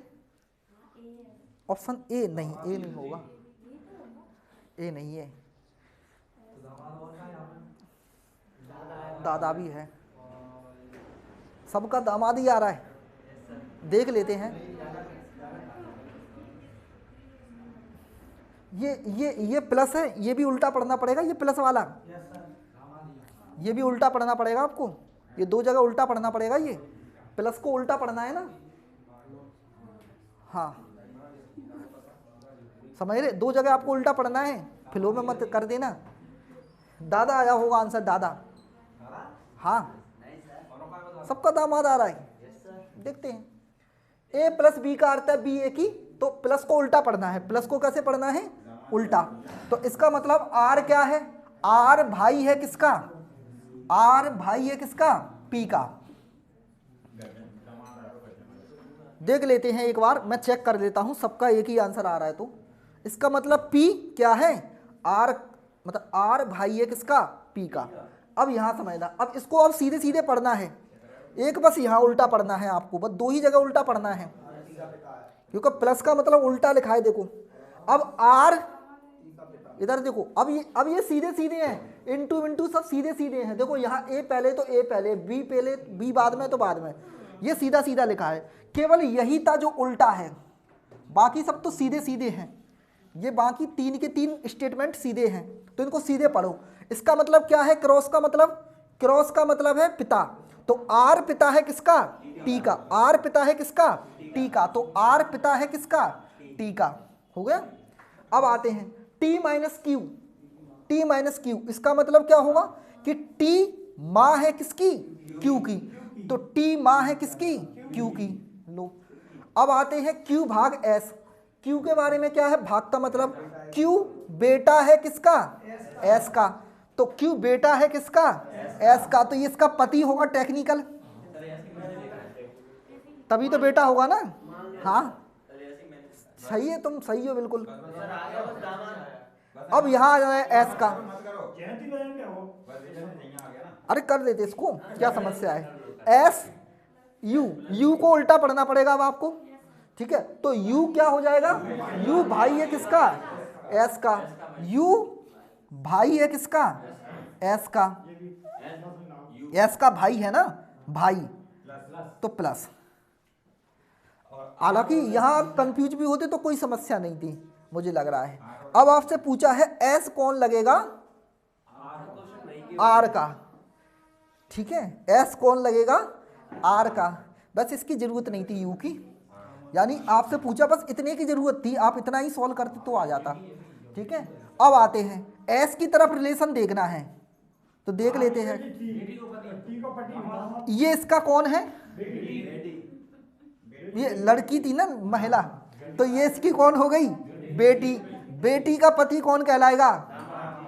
ऑप्शन ए नहीं होगा, ए नहीं है, दादा भी है, सबका दामाद ही आ रहा है। देख लेते हैं। ये प्लस है, ये भी उल्टा पढ़ना पड़ेगा, ये प्लस वाला ये भी उल्टा पढ़ना पड़ेगा आपको, ये दो जगह उल्टा पढ़ना पड़ेगा। ये प्लस को उल्टा पढ़ना है ना, हाँ समझ रहे, दो जगह आपको उल्टा पढ़ना है, फ्लो में मत कर देना। दादा आया होगा आंसर, दादा, हाँ सबका दामाद आ रहा है। देखते हैं। ए प्लस बी का अर्थ है बी ए की, तो प्लस को उल्टा पढ़ना है। प्लस को कैसे पढ़ना है? उल्टा। तो इसका मतलब आर क्या है? आर भाई है किसका? आर भाई है किसका? पी का। देख लेते हैं एक बार, मैं चेक कर देता हूं सबका एक ही आंसर आ रहा है। तो इसका मतलब पी क्या है? आर, मतलब आर भाई है किसका? पी का। अब यहां समझना, अब इसको अब सीधे सीधे पढ़ना है, एक बस यहां उल्टा पढ़ना है आपको, बस दो ही जगह उल्टा पढ़ना है, क्योंकि प्लस का मतलब उल्टा लिखा है। देखो अब आर, इधर देखो, अब ये सीधे सीधे हैं, इनटू इनटू सब सीधे सीधे हैं। देखो यहाँ ए पहले तो ए पहले, बी पहले, बी बाद में तो बाद में, ये सीधा सीधा लिखा है। केवल यही था जो उल्टा है, बाकी सब तो सीधे सीधे हैं। ये बाकी तीन के तीन स्टेटमेंट सीधे हैं, तो इनको सीधे पढ़ो। इसका मतलब क्या है? क्रॉस का मतलब, क्रॉस का मतलब है पिता। तो आर पिता है किसका? टी का। आर पिता है किसका? टी का। तो आर पिता है किसका? टी का। हो गया। अब आते हैं T minus Q. T minus Q, इसका मतलब क्या होगा कि टी माँ है किसकी? क्यू की। तो टी माँ है किसकी? क्यू की। लो अब आते हैं क्यू भाग एस। क्यू के बारे में क्या है? भाग का मतलब, क्यू बेटा है किसका? एस का। तो क्यू बेटा है किसका? एस का। तो ये इसका पति होगा टेक्निकल, तभी तो बेटा होगा ना। हाँ सही है, तुम सही हो बिल्कुल। अब यहां आ जाए एस का। अरे कर देते इसको, क्या समस्या है? एस यू, यू को उल्टा पढ़ना पड़ेगा अब आपको, ठीक है। तो यू क्या हो जाएगा? यू भाई है किसका? एस का। यू भाई है किसका? एस का। एस का भाई है ना, भाई, तो प्लस। हालांकि यहां कंफ्यूज भी होते तो कोई समस्या नहीं थी, मुझे लग रहा है। अब आपसे पूछा है एस कौन लगेगा? आर का, ठीक है। एस कौन लगेगा? आर का। बस इसकी जरूरत नहीं थी यू की, यानी आपसे पूछा बस इतने की जरूरत थी, आप इतना ही सॉल्व करते तो आ जाता, ठीक है। अब आते हैं एस की तरफ रिलेशन देखना है, तो देख लेते हैं। ये इसका कौन है? ये लड़की थी ना, महिला, तो ये इसकी कौन हो गई? बेटी। बेटी का पति कौन कहलाएगा?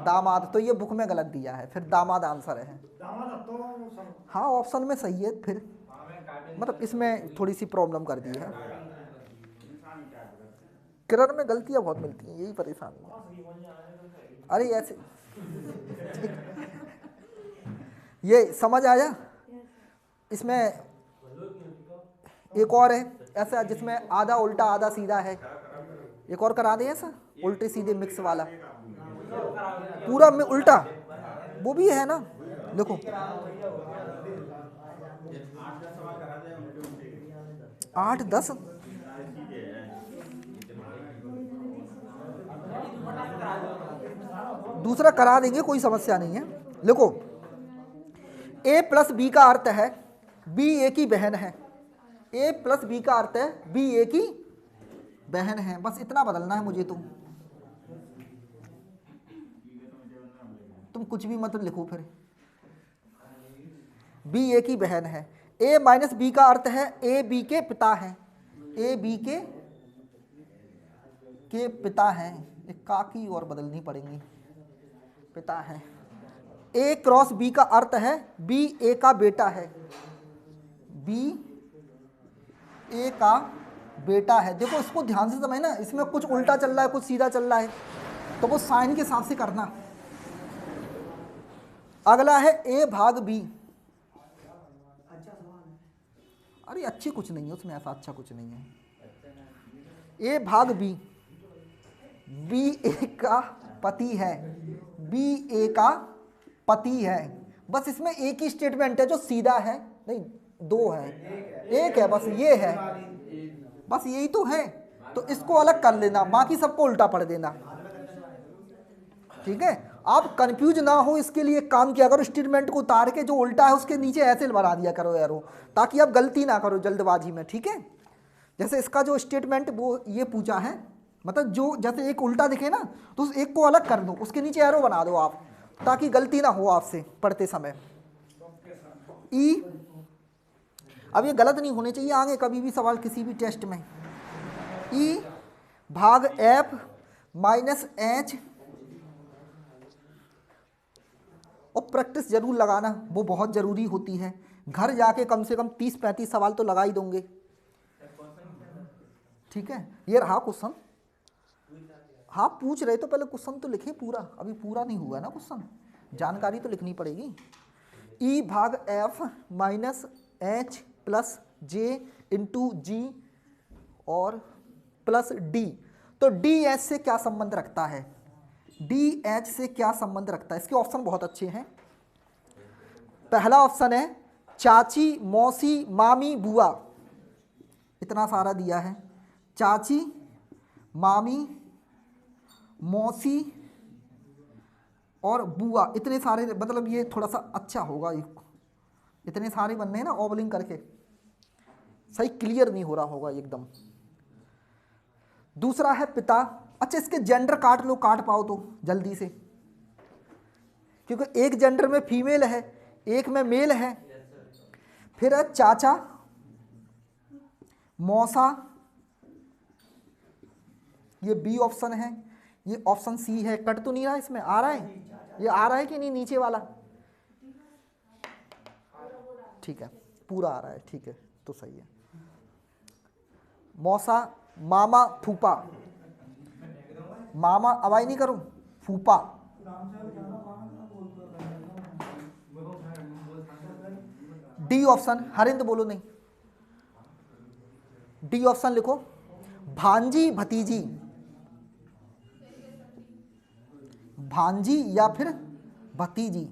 दामाद। तो ये बुक में गलत दिया है, फिर दामाद आंसर है। हाँ ऑप्शन में सही है, फिर मतलब इसमें थोड़ी सी प्रॉब्लम कर दी है। किरण में गलतियां बहुत मिलती हैं, यही परेशानी है। अरे ऐसे ये समझ आया। इसमें एक और है ऐसा जिसमें आधा उल्टा आधा सीधा है, एक और करा दे ऐसा उल्टे सीधे मिक्स वाला, पूरा में उल्टा, वो भी है ना। देखो 8-10 दूसरा करा देंगे, कोई समस्या नहीं है। देखो ए प्लस बी का अर्थ है बी ए की बहन है। ए प्लस बी का अर्थ है बी ए की बहन है, बस इतना बदलना है मुझे। तुम कुछ भी मत लिखो, फिर बी ए की बहन है। ए माइनस बी का अर्थ है ए बी के पिता हैं। ए बी के पिता हैं, एक का की और बदलनी पड़ेंगी, पिता हैं। ए क्रॉस बी का अर्थ है बी ए का बेटा है। बी ए का बेटा है। देखो इसको ध्यान से समझना, इसमें कुछ उल्टा चल रहा है कुछ सीधा चल रहा है, तो वो साइन के हिसाब से करना। अगला है ए भाग बी। अरे अच्छी कुछ नहीं है उसमें, ऐसा अच्छा कुछ नहीं है। ए भाग बी, बी ए का पति है, बी ए का पति है। बस इसमें एक ही स्टेटमेंट है जो सीधा है, नहीं दो है, एक है बस, ये है, बस यही तो है। तो इसको अलग कर लेना, बाकी सबको उल्टा पढ़ देना। ठीक है, आप कंफ्यूज ना हो इसके लिए काम किया करो, स्टेटमेंट को उतार के जो उल्टा है उसके नीचे ऐसे बना दिया करो एरो, ताकि आप गलती ना करो जल्दबाजी में। ठीक है, जैसे इसका जो स्टेटमेंट वो ये पूछा है, मतलब जो जैसे एक उल्टा दिखे ना तो उस एक को अलग कर दो, उसके नीचे एरो बना दो आप, ताकि गलती ना हो आपसे पढ़ते समय। ई, अब ये गलत नहीं होने चाहिए आगे कभी भी सवाल किसी भी टेस्ट में। ई भाग एफ माइनस एच, और प्रैक्टिस जरूर लगाना, वो बहुत ज़रूरी होती है। घर जाके कम से कम 30-35 सवाल तो लगा ही दोगे। ठीक है, ये रहा क्वेश्चन। हाँ पूछ रहे तो पहले क्वेश्चन तो लिखे पूरा, अभी पूरा नहीं हुआ ना क्वेश्चन, जानकारी तो लिखनी पड़ेगी। ई भाग F minus H plus J into जी और प्लस डी। तो डी एच से क्या संबंध रखता है, डी एच से क्या संबंध रखता है? इसके ऑप्शन बहुत अच्छे हैं। पहला ऑप्शन है चाची, मौसी, मामी, बुआ। इतना सारा दिया है, चाची, मामी, मौसी और बुआ, इतने सारे, मतलब ये थोड़ा सा अच्छा होगा, ये इतने सारे बनने हैं ना ओवलिंग करके, सही क्लियर नहीं हो रहा होगा एकदम। दूसरा है पिता। अच्छा इसके जेंडर काट लो, काट पाओ तो जल्दी से, क्योंकि एक जेंडर में फीमेल है एक में मेल है। फिर है चाचा, मौसा, ये बी ऑप्शन है, ये ऑप्शन सी है। कट तो नहीं रहा इसमें, आ रहा है, ये आ रहा है कि नहीं नीचे वाला? ठीक है पूरा आ रहा है, ठीक है तो सही है। मौसा, मामा, फूफा, मामा अवाई नहीं करूं, फूफा, डी ऑप्शन, हरिंद बोलो नहीं, डी ऑप्शन लिखो, भांजी, भतीजी, भांजी या फिर भतीजी।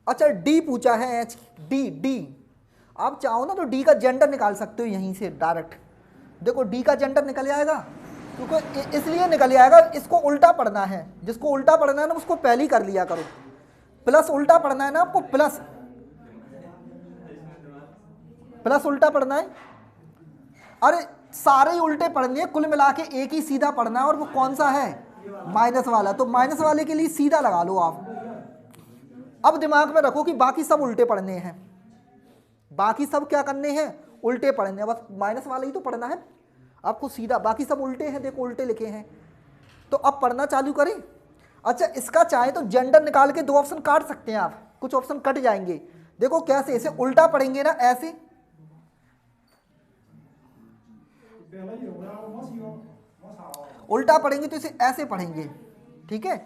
अच्छा डी पूछा है, एच, डी, डी आप चाहो ना तो डी का जेंडर निकाल सकते हो यहीं से डायरेक्ट। देखो डी का जेंडर निकल आएगा, क्योंकि इसलिए निकल आएगा, इसको उल्टा पढ़ना है, जिसको उल्टा पढ़ना है ना उसको पहले ही कर लिया करो। प्लस उल्टा पढ़ना है ना आपको, प्लस प्लस उल्टा पढ़ना है। अरे सारे ही उल्टे पढ़ने हैं, कुल मिला के एक ही सीधा पढ़ना है, और वो कौन सा है, माइनस वाला। तो माइनस वाले के लिए सीधा लगा लो आप। अब दिमाग में रखो कि बाकी सब उल्टे पढ़ने हैं, बाकी सब क्या करने हैं, उल्टे पढ़ने हैं, बस माइनस वाला ही तो पढ़ना है आपको सीधा, बाकी सब उल्टे हैं, देखो उल्टे लिखे हैं। तो अब पढ़ना चालू करें। अच्छा इसका चाहे तो जेंडर निकाल के 2 ऑप्शन काट सकते हैं आप, कुछ ऑप्शन कट जाएंगे। देखो कैसे, इसे उल्टा पढ़ेंगे ना ऐसे, उल्टा पढ़ेंगे तो इसे ऐसे पढ़ेंगे। ठीक है,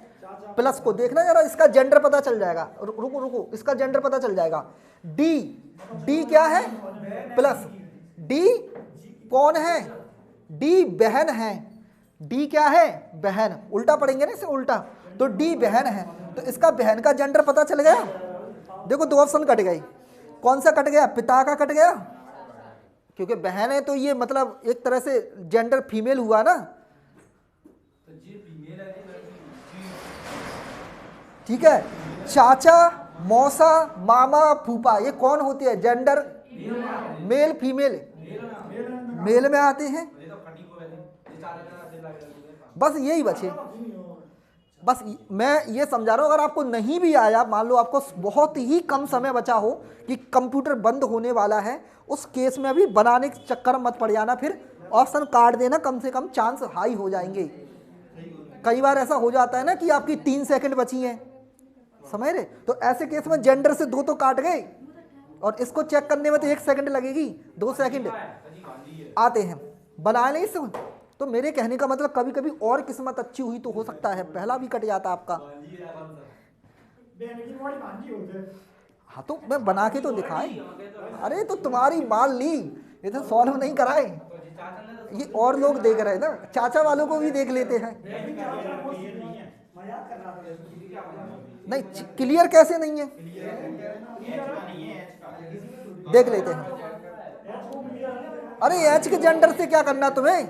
प्लस को देखना जरा, इसका जेंडर पता चल जाएगा। रुको रुको, इसका जेंडर पता चल जाएगा। डी, डी क्या है, प्लस, डी कौन है, डी बहन है, डी क्या है, बहन। उल्टा पढ़ेंगे ना इसे उल्टा, तो डी बहन है, तो इसका बहन का जेंडर पता चल गया। देखो 2 ऑप्शन कट गए, कौन सा कट गया, पिता का कट गया, क्योंकि बहन है तो ये मतलब एक तरह से जेंडर फीमेल हुआ ना। ठीक है, चाचा, मौसा, मामा, फूफा, ये कौन होती है, जेंडर मेल फीमेल, मेल में आते हैं। बस यही बचे, बस मैं ये समझा रहा हूँ। अगर आपको नहीं भी आया, मान लो आपको बहुत ही कम समय बचा हो कि कंप्यूटर बंद होने वाला है, उस केस में अभी बनाने के चक्कर मत पड़ जाना, फिर ऑप्शन काट देना, कम से कम चांस हाई हो जाएंगे। कई बार ऐसा हो जाता है ना कि आपकी 3 सेकंड बची हैं, समझ रहे, तो ऐसे केस में जेंडर से 2 तो काट गए, और इसको चेक करने में तो 1 सेकंड लगेगी, 2 सेकंड आते हैं, बना लें इसको। तो मेरे कहने का मतलब कभी कभी और किस्मत अच्छी हुई तो हो सकता है पहला भी कट जाता आपका। हाँ तो मैं बना के तो दिखाए। अरे तो तुम्हारी मान ली, ये तो सॉल्व नहीं कराए, ये और लोग देख रहे हैं ना, चाचा वालों को भी देख लेते हैं। नहीं क्लियर कैसे नहीं है, देख लेते हैं। अरे एच के जेंडर से क्या करना तुम्हें,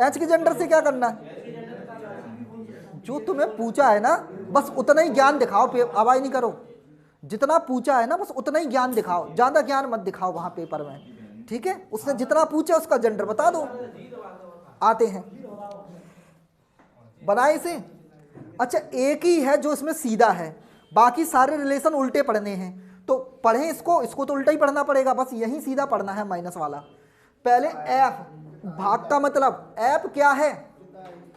एच के जेंडर से क्या करना, जो तुम्हें पूछा है ना बस उतना ही ज्ञान दिखाओ, आवाज नहीं करो, जितना पूछा है ना बस उतना ही ज्ञान दिखाओ, ज्यादा ज्ञान मत दिखाओ वहां पेपर में, ठीक है। उसने जितना पूछा उसका जेंडर बता दो। आते हैं, बनाए इसे। अच्छा एक ही है जो इसमें सीधा है, बाकी सारे रिलेशन उल्टे पढ़ने हैं, तो पढ़ें इसको तो उल्टा ही पढ़ना पड़ेगा, बस यही सीधा पढ़ना है माइनस वाला। पहले एफ, भाग का मतलब एफ क्या है,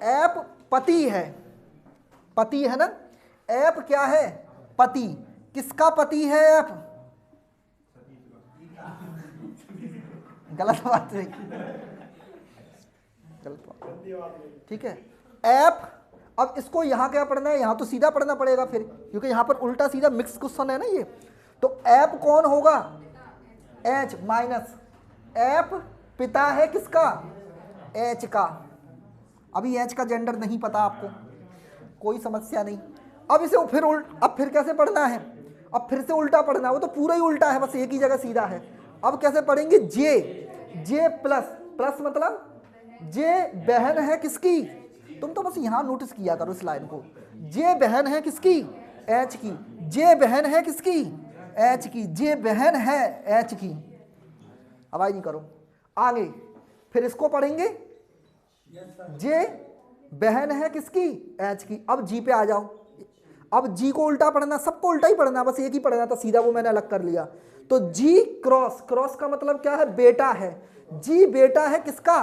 एफ पति है, पति है ना, एफ क्या है पति, किसका पति है एफ, गलत बात नहीं, गलत बात, ठीक है। एफ, अब इसको यहां क्या पढ़ना है, यहां तो सीधा पढ़ना पड़ेगा फिर, क्योंकि यहां पर उल्टा सीधा मिक्स क्वेश्चन है ना ये। तो एफ कौन होगा, एच माइनस, एफ पिता है किसका, एच का। अभी एच का जेंडर नहीं पता आपको, कोई समस्या नहीं। अब इसे फिर अब फिर कैसे पढ़ना है, अब फिर से उल्टा पढ़ना है, वो तो पूरा ही उल्टा है, बस एक ही जगह सीधा है। अब कैसे पढ़ेंगे, जे प्लस, प्लस मतलब जे बहन है किसकी, तुम तो बस यहां नोटिस किया करो इस लाइन को, जे बहन है किसकी, एच की, जे बहन है किसकी, एच की, जे बहन है एच की। आवाज नहीं करो, आगे फिर इसको पढ़ेंगे, जे बहन है किसकी, एच की। अब जी पे आ जाओ, अब जी को उल्टा पढ़ना, सबको उल्टा ही पढ़ना, बस एक ही पढ़ना था, सीधा वो मैंने अलग कर लिया। तो जी क्रॉस, क्रॉस का मतलब क्या है, बेटा है, जी बेटा है किसका,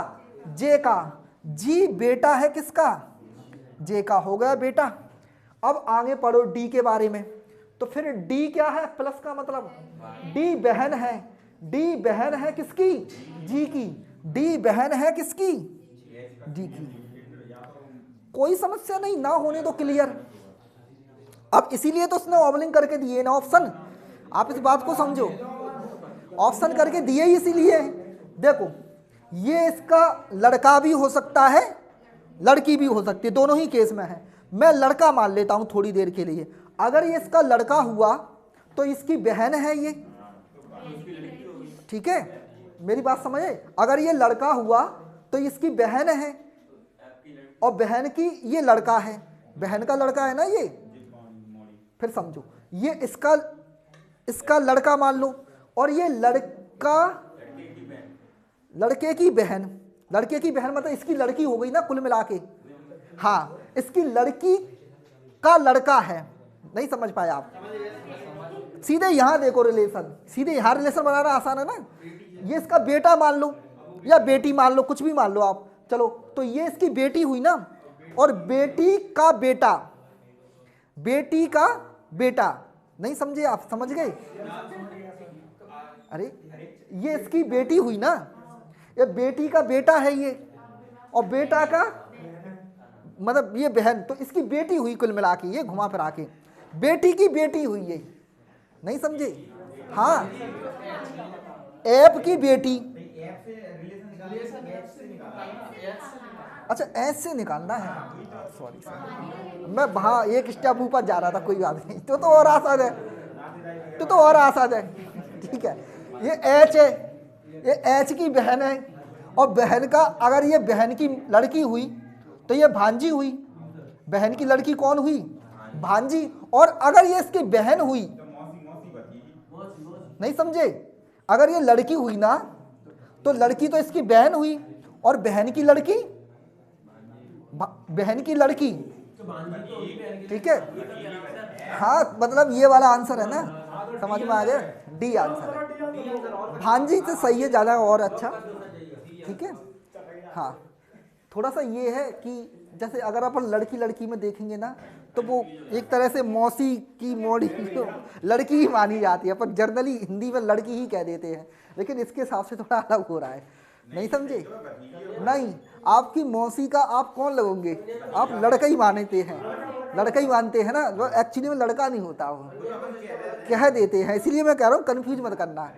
जे का, जी बेटा है किसका, जे का, हो गया बेटा। अब आगे पढ़ो डी के बारे में, तो फिर डी क्या है, प्लस का मतलब डी बहन है, डी बहन है किसकी, जी की, डी बहन है किसकी, जी की। कोई समस्या नहीं, ना होने दो क्लियर। अब इसीलिए तो उसने ऑबलिंग करके दिए ना ऑप्शन, आप इस बात को समझो, ऑप्शन करके दिए ही इसीलिए। देखो ये इसका लड़का भी हो सकता है, लड़की भी हो सकती है, दोनों ही केस में है। मैं लड़का मान लेता हूं थोड़ी देर के लिए, अगर ये इसका लड़का हुआ तो इसकी बहन है ये, ठीक है, मेरी बात समझे। अगर ये लड़का हुआ तो इसकी बहन है, और बहन की ये लड़का है, बहन का लड़का है ना ये। फिर समझो, ये इसका लड़का मान लो, और ये लड़का लड़के की बहन, लड़के की बहन मतलब इसकी लड़की हो गई ना कुल मिला के। हाँ, इसकी लड़की का लड़का है, नहीं समझ पाए आप, सीधे यहां देखो रिलेशन, सीधे यहां रिलेशन बनाना आसान है ना। ये इसका बेटा मान लो या बेटी मान लो, कुछ भी मान लो आप, चलो। तो ये इसकी बेटी हुई ना, और बेटी का बेटा, बेटी का बेटा, नहीं समझे आप, समझ गए। अरे ये इसकी बेटी हुई ना, ये बेटी का बेटा है ये, और बेटा का मतलब ये बहन, तो इसकी बेटी हुई कुल मिला के, ये घुमा फिरा के बेटी की बेटी हुई ये, नहीं समझे। हाँ, एप की बेटी, अच्छा एस से निकालना है, सॉरी मैं वहाँ एक स्टेप ऊपर जा रहा था, कोई बात नहीं, तो और आसान है, तो और आसान है, ठीक है। ये एच है, ये एच की बहन है, और बहन का, अगर ये बहन की लड़की हुई तो ये भांजी हुई, बहन की लड़की कौन हुई, भांजी। और अगर ये इसकी बहन हुई, नहीं समझे, अगर ये लड़की हुई ना तो लड़की तो इसकी बहन हुई, और बहन की लड़की, बहन की लड़की, ठीक है। हाँ मतलब ये वाला आंसर है ना, समझ में आ गया, डी आंसर है, भांजी से सही है ज्यादा और अच्छा, ठीक है। हाँ थोड़ा सा ये है कि जैसे अगर अपन लड़की लड़की में देखेंगे ना, तो वो एक तरह से मौसी की मोड़ी लड़की ही मानी जाती है, पर जर्नली हिंदी में लड़की ही कह देते हैं, लेकिन इसके हिसाब से थोड़ा अलग हो रहा है, नहीं समझे? नहीं, आपकी मौसी का आप कौन लगोगे? आप लड़का ही मानते हैं, लड़का ही मानते हैं ना, वो एक्चुअली में लड़का नहीं होता, वो कह देते हैं, इसलिए मैं कह रहा हूँ कंफ्यूज मत करना।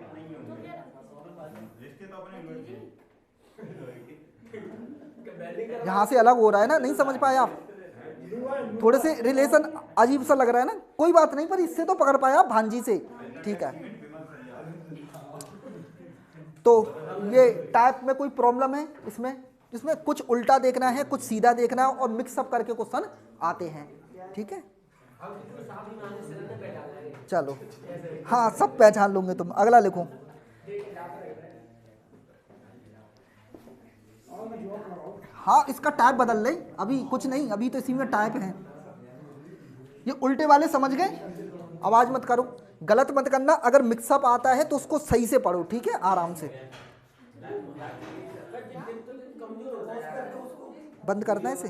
यहाँ से अलग हो रहा है ना, नहीं समझ पाए आप? थोड़े से रिलेशन अजीब सा लग रहा है ना, कोई बात नहीं, पर इससे तो पकड़ पाया आप भांजी से, ठीक है। तो ये टाइप में कोई प्रॉब्लम है इसमें? इसमें कुछ उल्टा देखना है, कुछ सीधा देखना है, और मिक्सअप करके क्वेश्चन आते हैं, ठीक है। चलो, हाँ सब पहचान लोगे तुम। अगला लिखो। हाँ इसका टाइप बदल ले, अभी कुछ नहीं, अभी तो इसी में टाइप है। ये उल्टे वाले समझ गए? आवाज मत करो, गलत मत करना, अगर मिक्सअप आता है तो उसको सही से पढ़ो, ठीक है, आराम से। बंद करना है इसे।